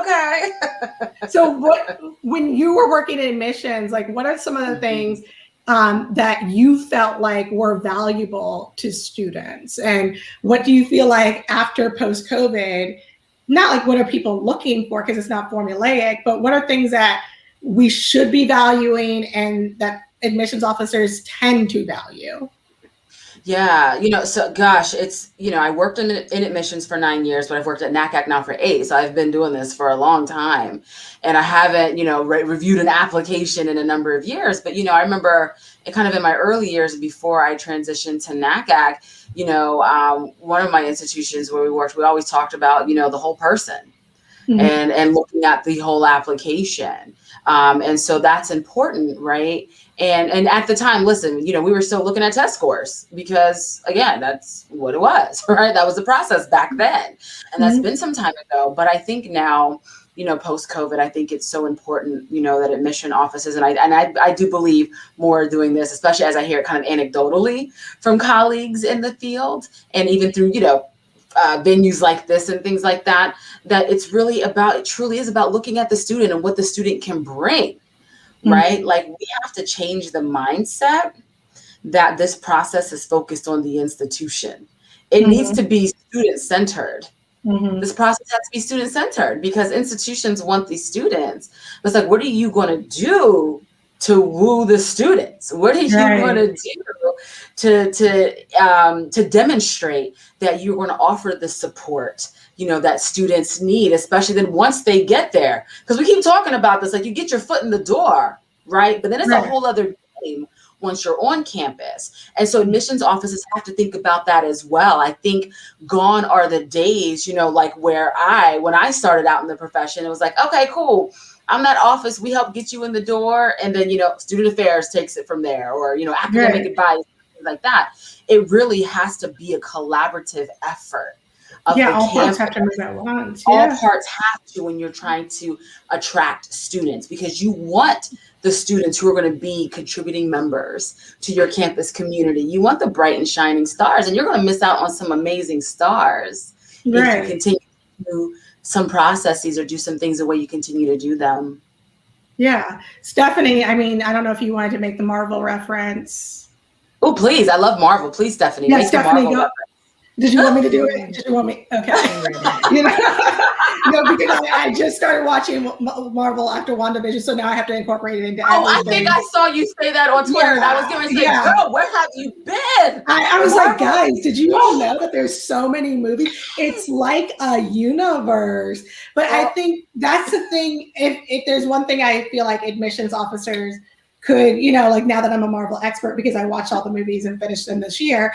Okay. So when you were working in admissions, like what are some of the things that you felt like were valuable to students? And what do you feel like after post-COVID, not like what are people looking for, because it's not formulaic, but what are things that we should be valuing and that admissions officers tend to value? Yeah, so gosh, it's, I worked in admissions for 9 years, but I've worked at NACAC now for 8. So I've been doing this for a long time, and I haven't, reviewed an application in a number of years. But, I remember kind of in my early years before I transitioned to NACAC, one of my institutions where we worked, we always talked about, the whole person. Mm-hmm. and looking at the whole application. And so that's important, right? And at the time, listen, we were still looking at test scores because, again, that's what it was, right? That was the process back then. And that's been some time ago. But I think now, post-COVID, I think it's so important, that admission offices, and I do believe more are doing this, especially as I hear it kind of anecdotally from colleagues in the field, and even through, venues like this and things like that, that it truly is about looking at the student and what the student can bring, right? Like, we have to change the mindset that this process is focused on the institution. It needs to be student-centered. This process has to be student-centered because institutions want these students. But it's like, what are you going to do to woo the students? What are you going to do to demonstrate that you're going to offer the support, that students need, especially then once they get there? Because we keep talking about this, like, you get your foot in the door, right? But then it's a whole other game once you're on campus. And so admissions offices have to think about that as well. I think gone are the days, like when I started out in the profession, it was like, okay, cool, I'm that office, we help get you in the door, and then, student affairs takes it from there, or, academic advice, things like that. It really has to be a collaborative effort. All parts have to move at once. All parts have to when you're trying to attract students, because you want the students who are going to be contributing members to your campus community. You want the bright and shining stars, and you're going to miss out on some amazing stars if you continue to do some processes or do some things the way you continue to do them. Yeah. Stephanie, I mean, I don't know if you wanted to make the Marvel reference. Oh, please. I love Marvel. Please, Stephanie. Yeah, make Stephanie, the Marvel reference. Did you want me to do it? Did you want me? Okay. No, because I just started watching Marvel after WandaVision, so now I have to incorporate it into everything. I think I saw you say that on Twitter, and I was going to say, girl, where have you been? I was like, guys, did you all know that there's so many movies? It's like a universe. But I think that's the thing. If there's one thing I feel like admissions officers could, like, now that I'm a Marvel expert because I watched all the movies and finished them this year,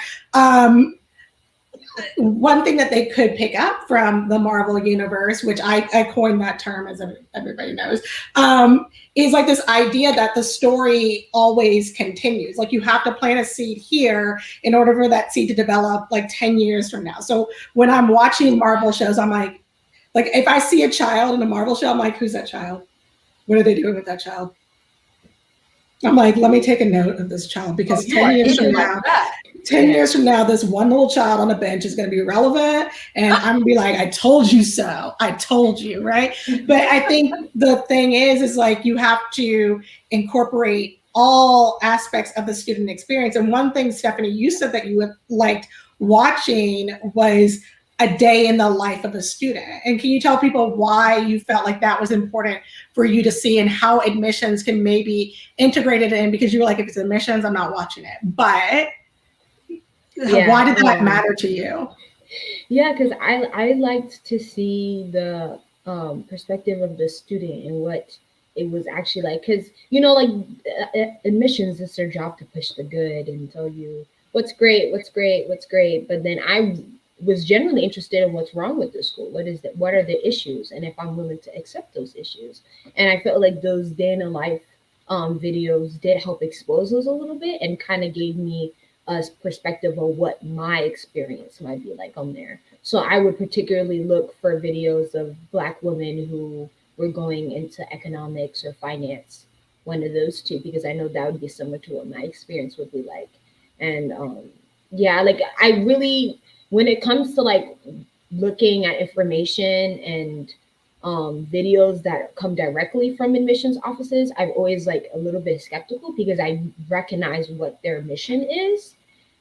one thing that they could pick up from the Marvel universe, which I coined that term, as everybody knows, is like this idea that the story always continues. Like, you have to plant a seed here in order for that seed to develop like 10 years from now. So when I'm watching Marvel shows, I'm like if I see a child in a Marvel show, I'm like, who's that child? What are they doing with that child? I'm like, let me take a note of this child, because 10 years from now, 10 years from now, this one little child on a bench is going to be relevant. And I'm going to be like, I told you so. I told you, right? But I think the thing is like, you have to incorporate all aspects of the student experience. And one thing, Stephanie, you said that you liked watching was a day in the life of a student. And can you tell people why you felt like that was important for you to see, and how admissions can maybe integrate it in? Because you were like, if it's admissions, I'm not watching it. But why did that matter to you? Yeah, because I liked to see the perspective of the student and what it was actually like. Because, admissions is their job to push the good and tell you what's great. But then I was generally interested in what's wrong with the school. What are the issues? And if I'm willing to accept those issues. And I felt like those day in the life videos did help expose those a little bit, and kind of gave me a perspective of what my experience might be like on there. So I would particularly look for videos of Black women who were going into economics or finance, one of those two, because I know that would be similar to what my experience would be like. And I really, when it comes to like looking at information and videos that come directly from admissions offices, I'm always like a little bit skeptical because I recognize what their mission is.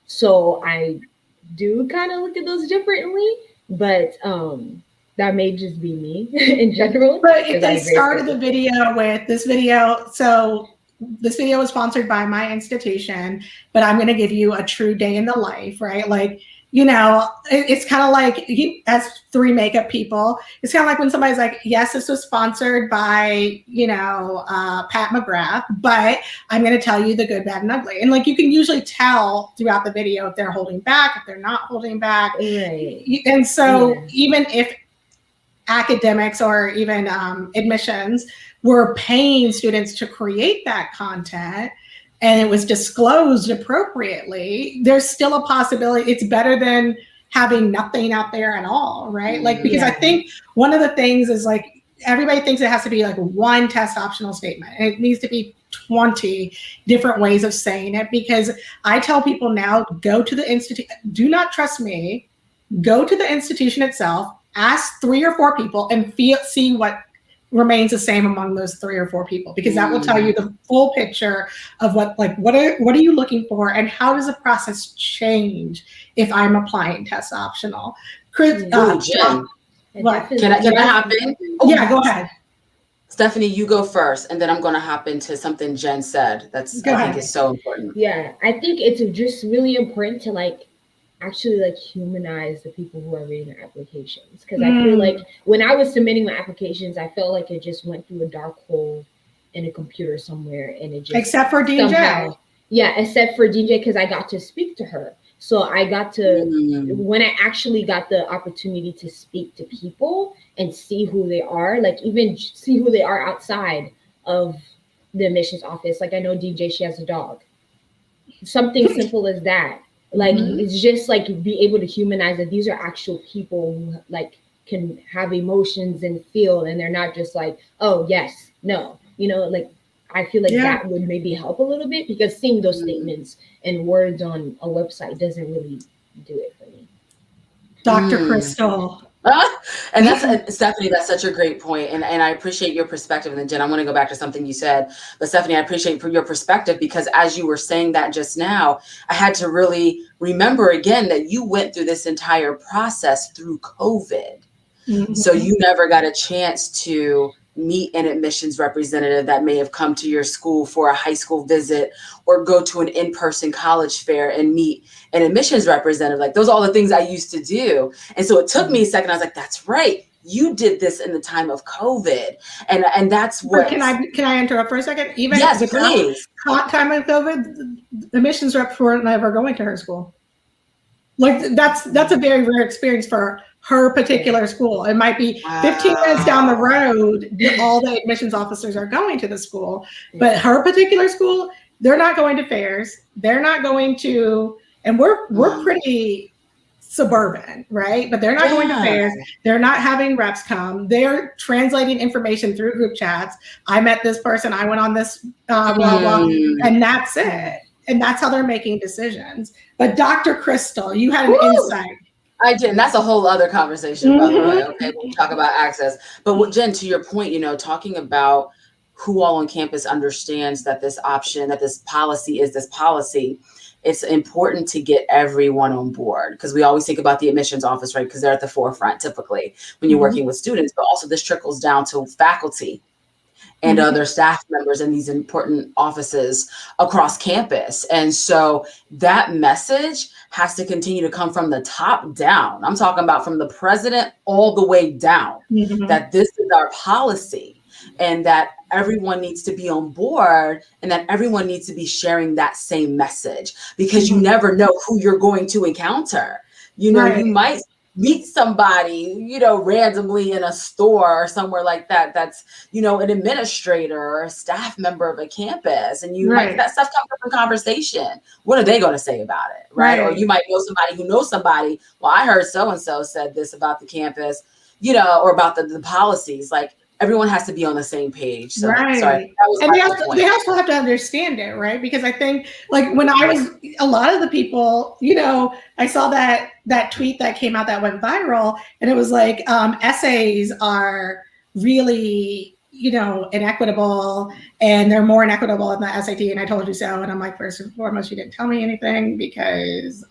So I do kind of look at those differently, but that may just be me in general. But if they started the video with this video, so this video was sponsored by my institution, but I'm going to give you a true day in the life, right? Like, you know, it's kind of like, as 3 makeup people, it's kind of like when somebody's like, yes, this was sponsored by, you know, Pat McGrath, but I'm going to tell you the good, bad, and ugly. And like, you can usually tell throughout the video if they're holding back, if they're not holding back. Right. And so even if academics or even admissions were paying students to create that content and it was disclosed appropriately, there's still a possibility. It's better than having nothing out there at all, right? Like, because I think one of the things is like, everybody thinks it has to be like one test optional statement. And it needs to be 20 different ways of saying it, because I tell people now, go to the institute, do not trust me, go to the institution itself, ask 3 or 4 people and see what remains the same among those 3 or 4 people, because that will tell you the full picture of what are you looking for and how does the process change if I'm applying test optional. Jen, can I hop in? Yeah, go ahead. Stephanie, you go first, and then I'm going to hop into something Jen said I think is so important. Yeah, I think it's just really important to like actually like humanize the people who are reading their applications, because I feel like when I was submitting my applications, I felt like it just went through a dark hole in a computer somewhere, and it just except for DJ. Somehow, except for DJ, because I got to speak to her. So I got to when I actually got the opportunity to speak to people and see who they are, like even see who they are outside of the admissions office. Like I know DJ, she has a dog. Something simple as that. Like it's just like be able to humanize that these are actual people who like can have emotions and feel, and they're not just like, oh yes, no, you know, like I feel like that would maybe help a little bit, because seeing those statements and words on a website doesn't really do it for me. Dr. Crystal. And that's Stephanie, that's such a great point. And I appreciate your perspective. And then Jen, I want to go back to something you said, but Stephanie, I appreciate your perspective, because as you were saying that just now, I had to really remember again that you went through this entire process through COVID. So you never got a chance to meet an admissions representative that may have come to your school for a high school visit, or go to an in-person college fair and meet an admissions representative. Like those are all the things I used to do. And so it took me a second. I was like, that's right. You did this in the time of COVID. And that's what. Can I interrupt for a second? Even yes, please. Time of COVID, the admissions reps weren't ever going to her school. Like that's a very rare experience for her particular school. It might be 15 minutes down the road, all the admissions officers are going to the school, but her particular school, they're not going to fairs. They're not going to, and we're pretty suburban, right? But they're not going to fairs. They're not having reps come. They're translating information through group chats. I met this person. I went on this blah, blah, and that's it. And that's how they're making decisions. But Dr. Crystal, you had an insight. I did. And that's a whole other conversation, by the way. Okay, we'll talk about access. But Jen, to your point, you know, talking about who all on campus understands that this option, that this policy is this policy, it's important to get everyone on board, because we always think about the admissions office, right? Because they're at the forefront typically when you're working with students, but also this trickles down to faculty and other staff members in these important offices across campus. And so that message has to continue to come from the top down. I'm talking about from the president all the way down, that this is our policy and that everyone needs to be on board and that everyone needs to be sharing that same message, because you never know who you're going to encounter. You know, you might meet somebody, you know, randomly in a store or somewhere like that, that's, you know, an administrator or a staff member of a campus, and you might, that stuff comes up in conversation. What are they going to say about it? Right. Or you might know somebody who knows somebody. Well, I heard so-and-so said this about the campus, you know, or about the policies. Like, everyone has to be on the same page. So, sorry. And they also have to understand it, right? Because I think, like, when I was, a lot of the people, you know, I saw that tweet that came out that went viral, and it was like, essays are really, inequitable, and they're more inequitable in the SAT, and I told you so. And I'm like, first and foremost, you didn't tell me anything, because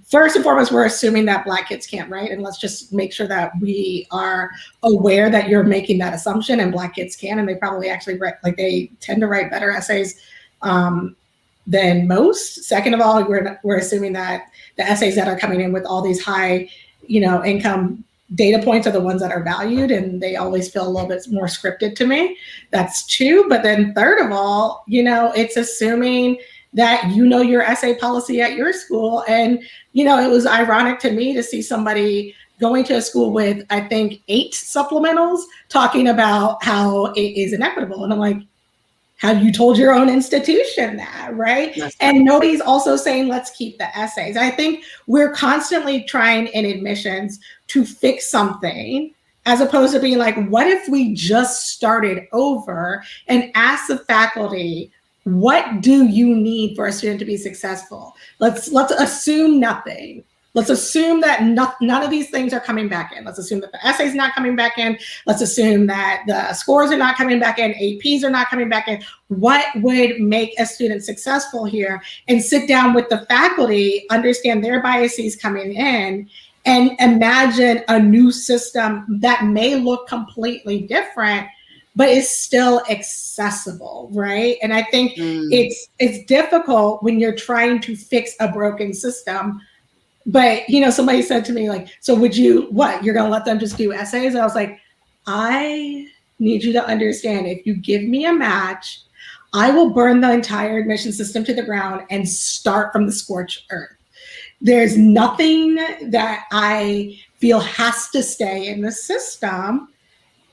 first and foremost, we're assuming that Black kids can't write, and let's just make sure that we are aware that you're making that assumption and Black kids can, and they probably actually write, like, they tend to write better essays than most. Second of all, we're assuming that the essays that are coming in with all these high, income data points are the ones that are valued, and they always feel a little bit more scripted to me. That's two. But then third of all, it's assuming that your essay policy at your school. And, it was ironic to me to see somebody going to a school with, I think, 8 supplementals talking about how it is inequitable. And I'm like, have you told your own institution that, right? Yes. And nobody's also saying, let's keep the essays. I think we're constantly trying in admissions to fix something, as opposed to being like, what if we just started over and asked the faculty, what do you need for a student to be successful? Let's assume nothing. Let's assume that none of these things are coming back in. Let's assume that the essay's not coming back in. Let's assume that the scores are not coming back in. APs are not coming back in. What would make a student successful here? And sit down with the faculty, understand their biases coming in, and imagine a new system that may look completely different, but is still accessible, right? And I think it's difficult when you're trying to fix a broken system. But, somebody said to me, like, so you're going to let them just do essays? And I was like, I need you to understand, if you give me a match, I will burn the entire admission system to the ground and start from the scorched earth. There's nothing that I feel has to stay in the system.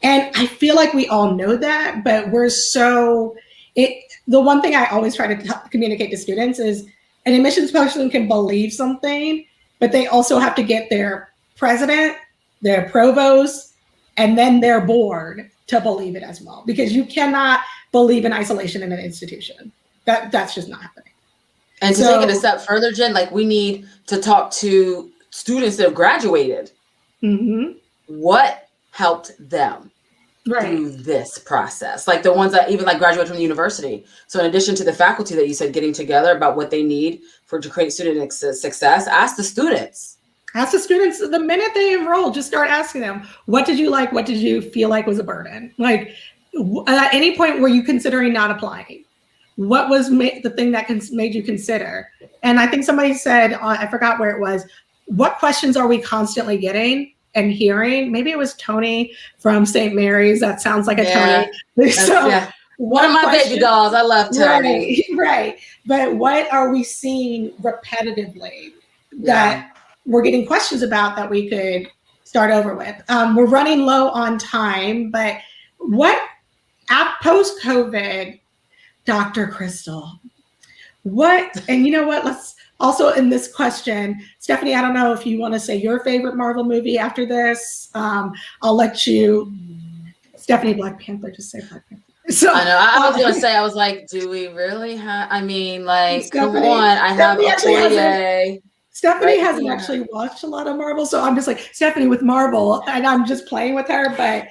And I feel like we all know that, but the one thing I always try to communicate to students is an admissions person can believe something, but they also have to get their president, their provost, and then their board to believe it as well. Because you cannot believe in isolation in an institution. That's just not happening. And to take it a step further, Jen, like, we need to talk to students that have graduated. Mm-hmm. What helped them through this process? Like the ones that even graduate from the university. So in addition to the faculty that you said getting together about what they need to create student success, ask the students. Ask the students the minute they enroll, just start asking them, what did you like? What did you feel like was a burden? Like, at any point were you considering not applying? What was the thing that made you consider? And I think somebody said, I forgot where it was, what questions are we constantly getting and hearing? Maybe it was Tony from St. Mary's. That sounds like a Tony. So one of my baby dolls. I love Tony. Right. But what are we seeing repetitively that we're getting questions about that we could start over with? We're running low on time, but post-COVID, Dr. Crystal, and you know what, let's also in this question, Stephanie, I don't know if you want to say your favorite Marvel movie after this. I'll let you, Stephanie, Black Panther, just say Black Panther. So I know, I was going to say, I was like, do we really have, come on, I have a Stephanie hasn't actually watched a lot of Marvel, so I'm just like, Stephanie with Marvel, and I'm just playing with her, but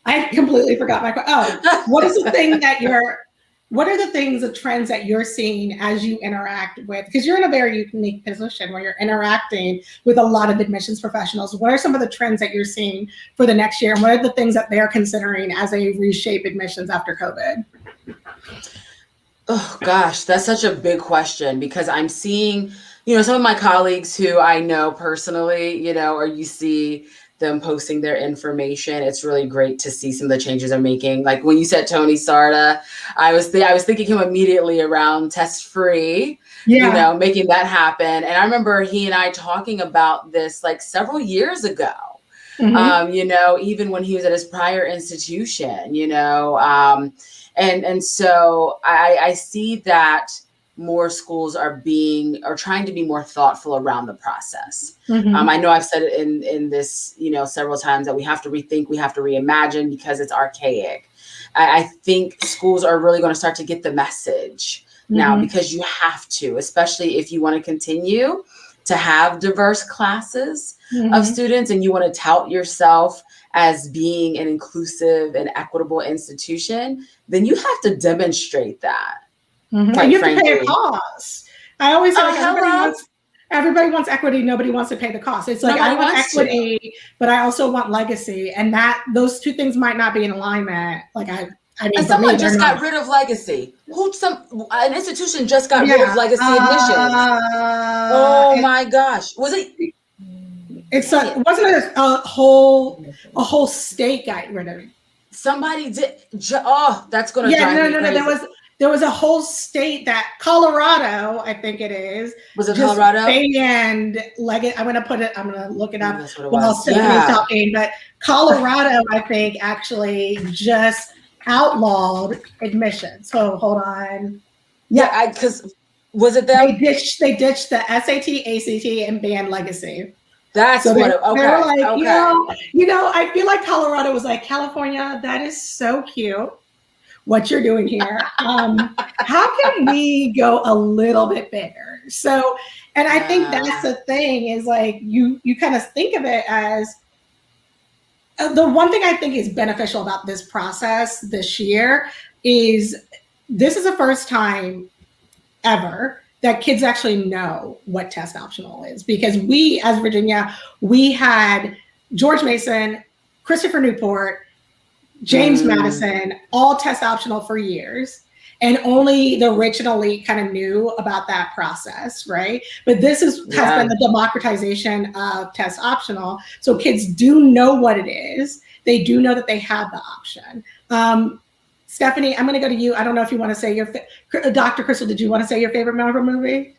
I completely forgot my question. Oh, what are the trends that you're seeing as you interact with, because you're in a very unique position where you're interacting with a lot of admissions professionals. What are some of the trends that you're seeing for the next year? And what are the things that they're considering as they reshape admissions after COVID? Oh gosh, that's such a big question, because I'm seeing, some of my colleagues who I know personally, or you see them posting their information. It's really great to see some of the changes they're making. Like when you said Tony Sarda, I was thinking him immediately around test free, making that happen. And I remember he and I talking about this several years ago. Mm-hmm. Even when he was at his prior institution, and so I see that more schools are trying to be more thoughtful around the process. Mm-hmm. I know I've said it in this, several times, that we have to rethink, we have to reimagine, because it's archaic. I think schools are really going to start to get the message now, because you have to, especially if you want to continue to have diverse classes of students, and you want to tout yourself as being an inclusive and equitable institution, then you have to demonstrate that. And you have to pay a cost. I always say, everybody wants equity. Nobody wants to pay the cost. It's like, I want equity, but I also want legacy. And those two things might not be in alignment. Like and someone just got rid of legacy. An institution just got rid of legacy admissions. Oh my gosh. Was it? Wasn't it a whole state got rid of it? Somebody did. That's going to drive me crazy. There was a whole state that Colorado, I think it is. Was it Colorado? And I'm going to look it up while Stephanie's talking. But Colorado, I think, actually just outlawed admission. So hold on. Yeah, because was it them? They ditched the SAT, ACT, and banned legacy. That's so they're like, I feel like Colorado was like, California, that is so cute what you're doing here. How can we go a little bit bigger? So, and I think that's the thing is like, you kind of think of it as, the one thing I think is beneficial about this process this year is this is the first time ever that kids actually know what test optional is, because we, as Virginia, we had George Mason, Christopher Newport, James Madison, all test optional for years. And only the rich and elite kind of knew about that process, right? But this has been the democratization of test optional. So kids do know what it is. They do know that they have the option. Stephanie, I'm going to go to you. I don't know if you want to say Dr. Crystal, did you want to say your favorite Marvel movie?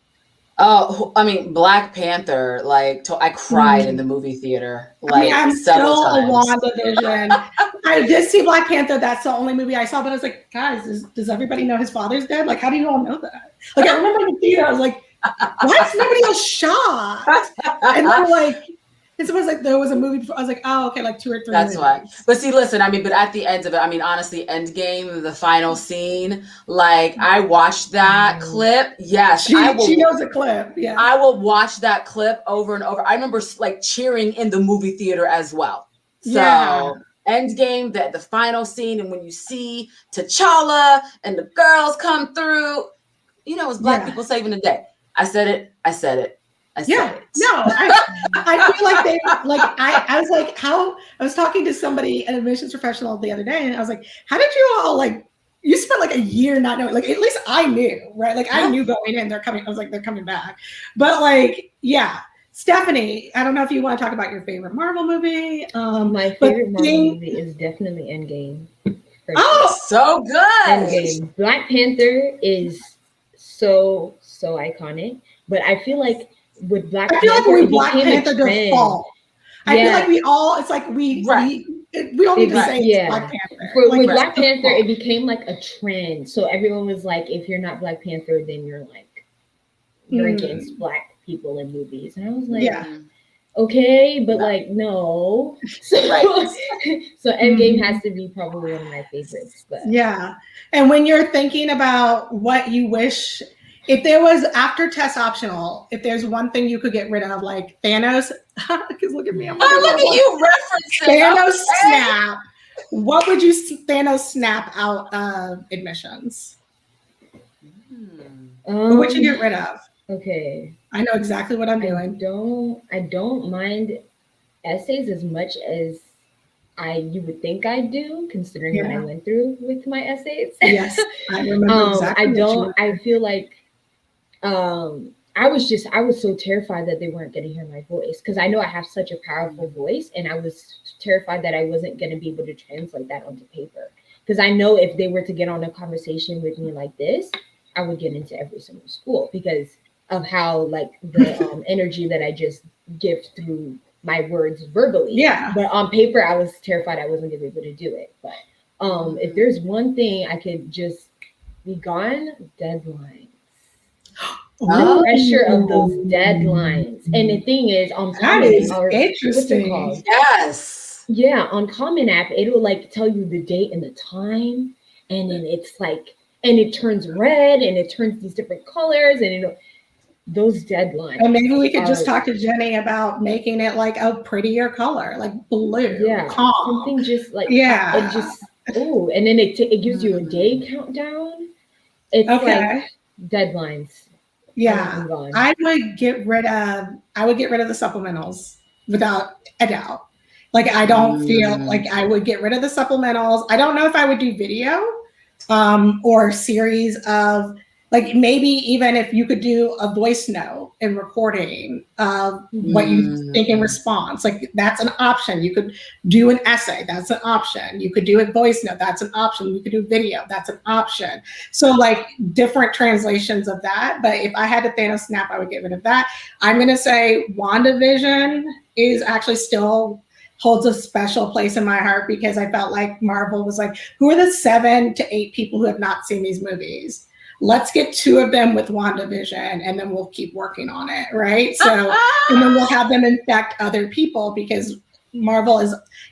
Oh, I mean, Black Panther, I cried in the movie theater. I'm still a WandaVision. I did see Black Panther. That's the only movie I saw, but I was like, guys, does everybody know his father's dead? Like, how do you all know that? Like, I remember in the theater, I was like, why is nobody else shot? And they're like, and someone's like, there was a movie before. I was like, oh, okay, like 2 or 3 That's movies. why. But see, listen, but at the end of it, honestly, Endgame, the final scene, I watched that clip. Yes. She knows a clip. Yeah. I will watch that clip over and over. I remember cheering in the movie theater as well. So Endgame, the final scene, and when you see T'Challa and the girls come through, it's Black people saving the day. I said it. No, I feel like I was like, I was talking to somebody, an admissions professional the other day, and I was like, how did you all you spent a year not knowing, at least I knew, right? I knew going in, they're coming. I was like, they're coming back. But Stephanie, I don't know if you want to talk about your favorite Marvel movie. My favorite Marvel movie is definitely Endgame. So good. Endgame. Black Panther is so iconic, but I feel like with Black Panther, we Black Panther default. I feel like we all, it's like we don't need to say it's Black Panther. With Black Panther, it became a trend. So everyone was like, if you're not Black Panther, then you're you're against Black people in movies. And I was like, okay, but no. So Endgame has to be probably one of my favorites. But and when you're thinking about what you wish, if there was after test optional, if there's one thing you could get rid of, like Thanos, because look at me, look at you referencing Thanos snap. What would you Thanos snap out of admissions? What would you get rid of? Okay, I know exactly what I'm doing. I don't mind essays as much as you would think I do, considering what I went through with my essays. Yes, I remember exactly. I feel like I was so terrified that they weren't going to hear my voice, because I know I have such a powerful voice, and I was terrified that I wasn't going to be able to translate that onto paper, because I know if they were to get on a conversation with me like this, I would get into every single school because of how the energy that I just give through my words verbally. Yeah. But on paper, I was terrified I wasn't going to be able to do it. But if there's one thing I could just be gone, deadlines. The pressure of those deadlines. And the thing is, on Common App, interesting. Yes. Yeah, on Common App, it will tell you the date and the time, and then it's and it turns red and it turns these different colors, and those deadlines. And maybe we could just talk to Jenny about making it like a prettier color, like blue, calm. Something just like, it just, and then it gives you a day countdown. It's like deadlines. Yeah, I would get rid of the supplementals without a doubt. Like, I don't feel like I would get rid of the supplementals. I don't know if I would do video or series of, like, maybe even if you could do a voice note and recording of what you think in response, like, that's an option. You could do an essay, that's an option. You could do a voice note, that's an option. You could do video, that's an option. So, like, different translations of that. But if I had to Thanos snap, I would get rid of that. I'm going to say WandaVision is actually still holds a special place in my heart, because I felt like Marvel was like, who are the 7 to 8 people who have not seen these movies? Let's get 2 of them with WandaVision, and then we'll keep working on it, right? So, and then we'll have them infect other people, because Marvel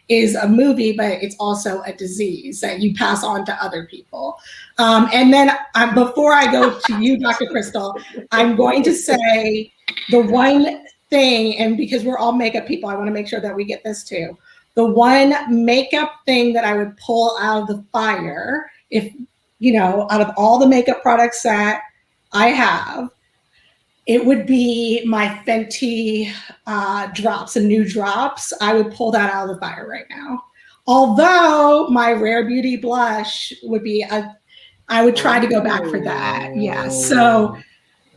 is a movie, but it's also a disease that you pass on to other people. And then before I go to you, Dr. Crystal, I'm going to say the one thing, and because we're all makeup people, I want to make sure that we get this too. The one makeup thing that I would pull out of the fire, if out of all the makeup products that I have, it would be my Fenty drops, and new drops. I would pull that out of the fire right now. Although my Rare Beauty blush would be I would try to go back for that. Yeah. So,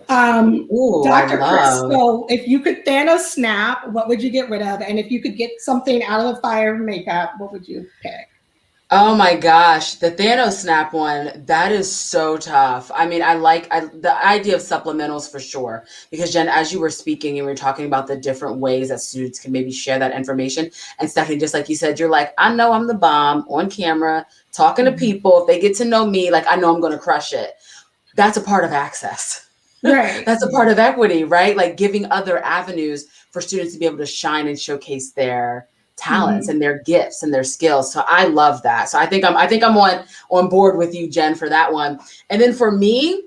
Dr. Crystal, if you could Thanos snap, what would you get rid of? And if you could get something out of the fire of makeup, what would you pick? Oh my gosh, the Thanos snap one, that is so tough. I mean, I like the idea of supplementals for sure, because Jen, as you were speaking and we were talking about the different ways that students can maybe share that information, and Stephanie, just like you said, you're like, I know I'm the bomb on camera, talking to people. If they get to know me, like, I know I'm going to crush it. That's a part of access. Right. That's a part of equity, right? Like, giving other avenues for students to be able to shine and showcase their talents and their gifts and their skills. So I love that. So I think I'm on board with you, Jen, for that one. And then for me,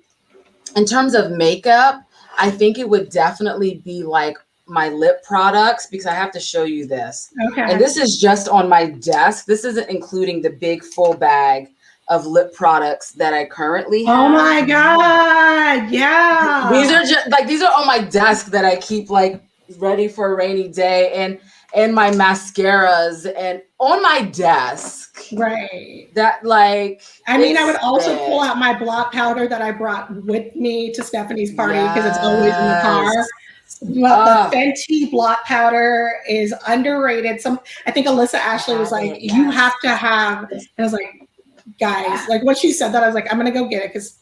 in terms of makeup, I think it would definitely be like my lip products, because I have to show you this. Okay. And this is just on my desk. This isn't including the big full bag of lip products that I currently have. Oh my God. Yeah. These are just like, these are on my desk that I keep like ready for a rainy day, and my mascaras and on my desk. Right. That, like, I mean, I would also pull out my blot powder that I brought with me to Stephanie's party, because it's always in the car. Well, the Fenty blot powder is underrated. I think Alyssa Ashley was like, you have to have, and I was like, guys, like, when she said that, I was like, I'm going to go get it, because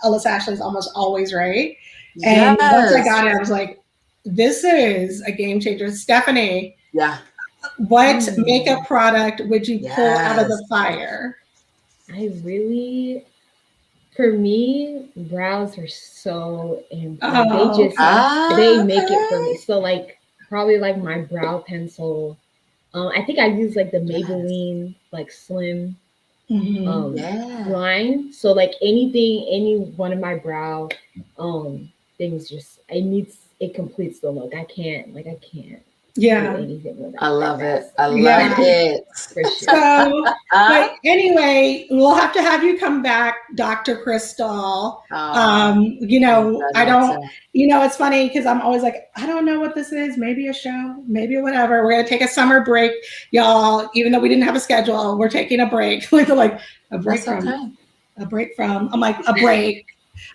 Alyssa Ashley is almost always right. And once I got it, I was like, this is a game changer. Stephanie, what makeup product would you pull out of the fire? For me, brows are so important. They make it for me. So, like, probably like my brow pencil. I think I use like the Maybelline like slim line. So like any one of my brow things, just it completes the look. I can't do anything with that. I love it. I love it. For sure. So, but anyway, we'll have to have you come back, Dr. Crystal. I don't, it's funny, because I'm always like, I don't know what this is. Maybe a show, maybe whatever. We're going to take a summer break, y'all. Even though we didn't have a schedule, we're taking a break. Like a break from, I'm like, a break.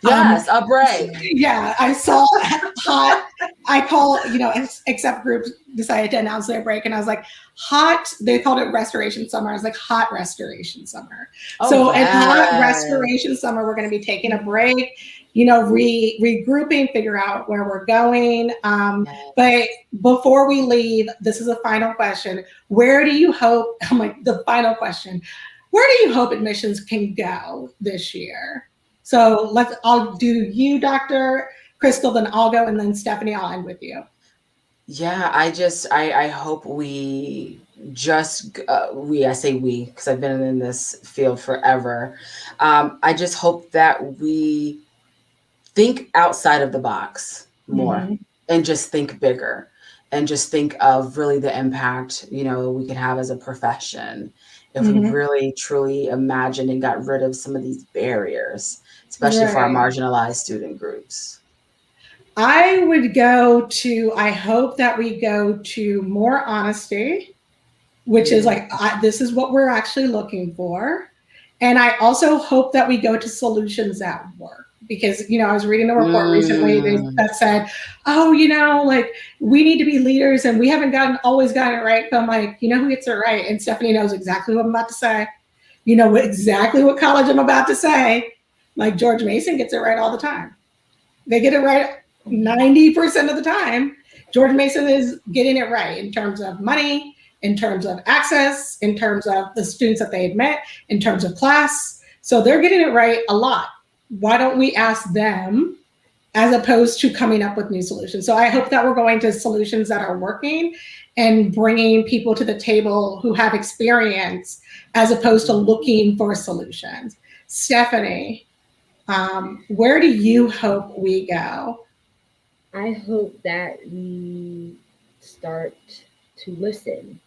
Yes, a break. Yeah, I saw except groups decided to announce their break, and I was like, hot, they called it Restoration Summer. I was like, hot Restoration Summer. At hot Restoration Summer, we're going to be taking a break, regrouping, figure out where we're going. But before we leave, this is a final question. Where do you hope, the final question, where do you hope admissions can go this year? So I'll do you, Dr. Crystal, then I'll go, and then Stephanie, I'll end with you. Yeah, I hope I say we, because I've been in this field forever. I just hope that we think outside of the box more and just think bigger and just think of really the impact, you know, we could have as a profession if we really truly imagined and got rid of some of these barriers, especially for our marginalized student groups. I hope that we go to more honesty, which is like, this is what we're actually looking for. And I also hope that we go to solutions that work. Because, you know, I was reading a report recently that said, oh, you know, like, we need to be leaders and we haven't always gotten it right. But I'm like, you know who gets it right? And Stephanie knows exactly what I'm about to say. You know exactly what college I'm about to say. Like, George Mason gets it right all the time. They get it right 90% of the time. George Mason is getting it right in terms of money, in terms of access, in terms of the students that they admit, in terms of class. So they're getting it right a lot. Why don't we ask them as opposed to coming up with new solutions? So I hope that we're going to solutions that are working and bringing people to the table who have experience as opposed to looking for solutions. Stephanie, where do you hope we go? I hope that we start to listen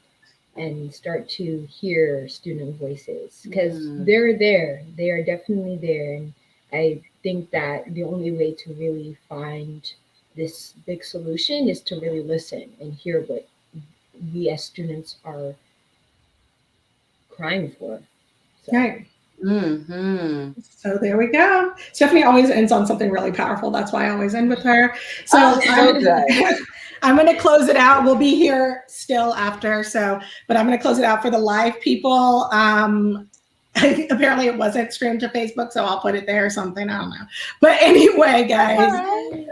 and start to hear student voices, because they're there. They are definitely there. And I think that the only way to really find this big solution is to really listen and hear what we as students are crying for. So. Right. So there we go. Stephanie always ends on something really powerful. That's why I always end with her. So, I'm going to close it out. We'll be here still after. But I'm going to close it out for the live people. Apparently it wasn't streamed to Facebook, so I'll put it there or something. I don't know. But anyway, guys.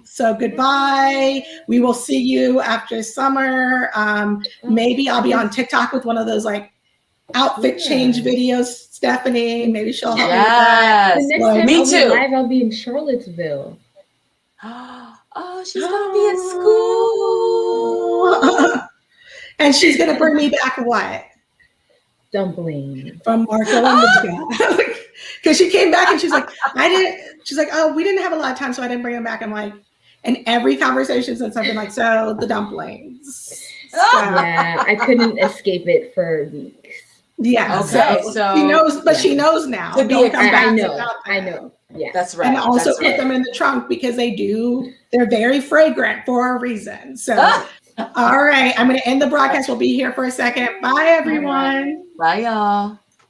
So goodbye. We will see you after summer. Maybe I'll be on TikTok with one of those like outfit change videos, Stephanie. Maybe she'll help me with that. The next time I'll be live, I'll be in Charlottesville. Oh, she's gonna be at school. And she's gonna bring me back what? Dumpling. From Marco and because she came back and she's like, she's like, oh, we didn't have a lot of time, so I didn't bring them back. I'm like, and every conversation since I've been like, so the dumplings. Yeah, I couldn't escape it for weeks. Yeah. Okay. So she knows, but she knows now. I know. Yeah. That's right. And also put them in the trunk because they're very fragrant for a reason. So, all right. I'm going to end the broadcast. We'll be here for a second. Bye, everyone. Bye, y'all.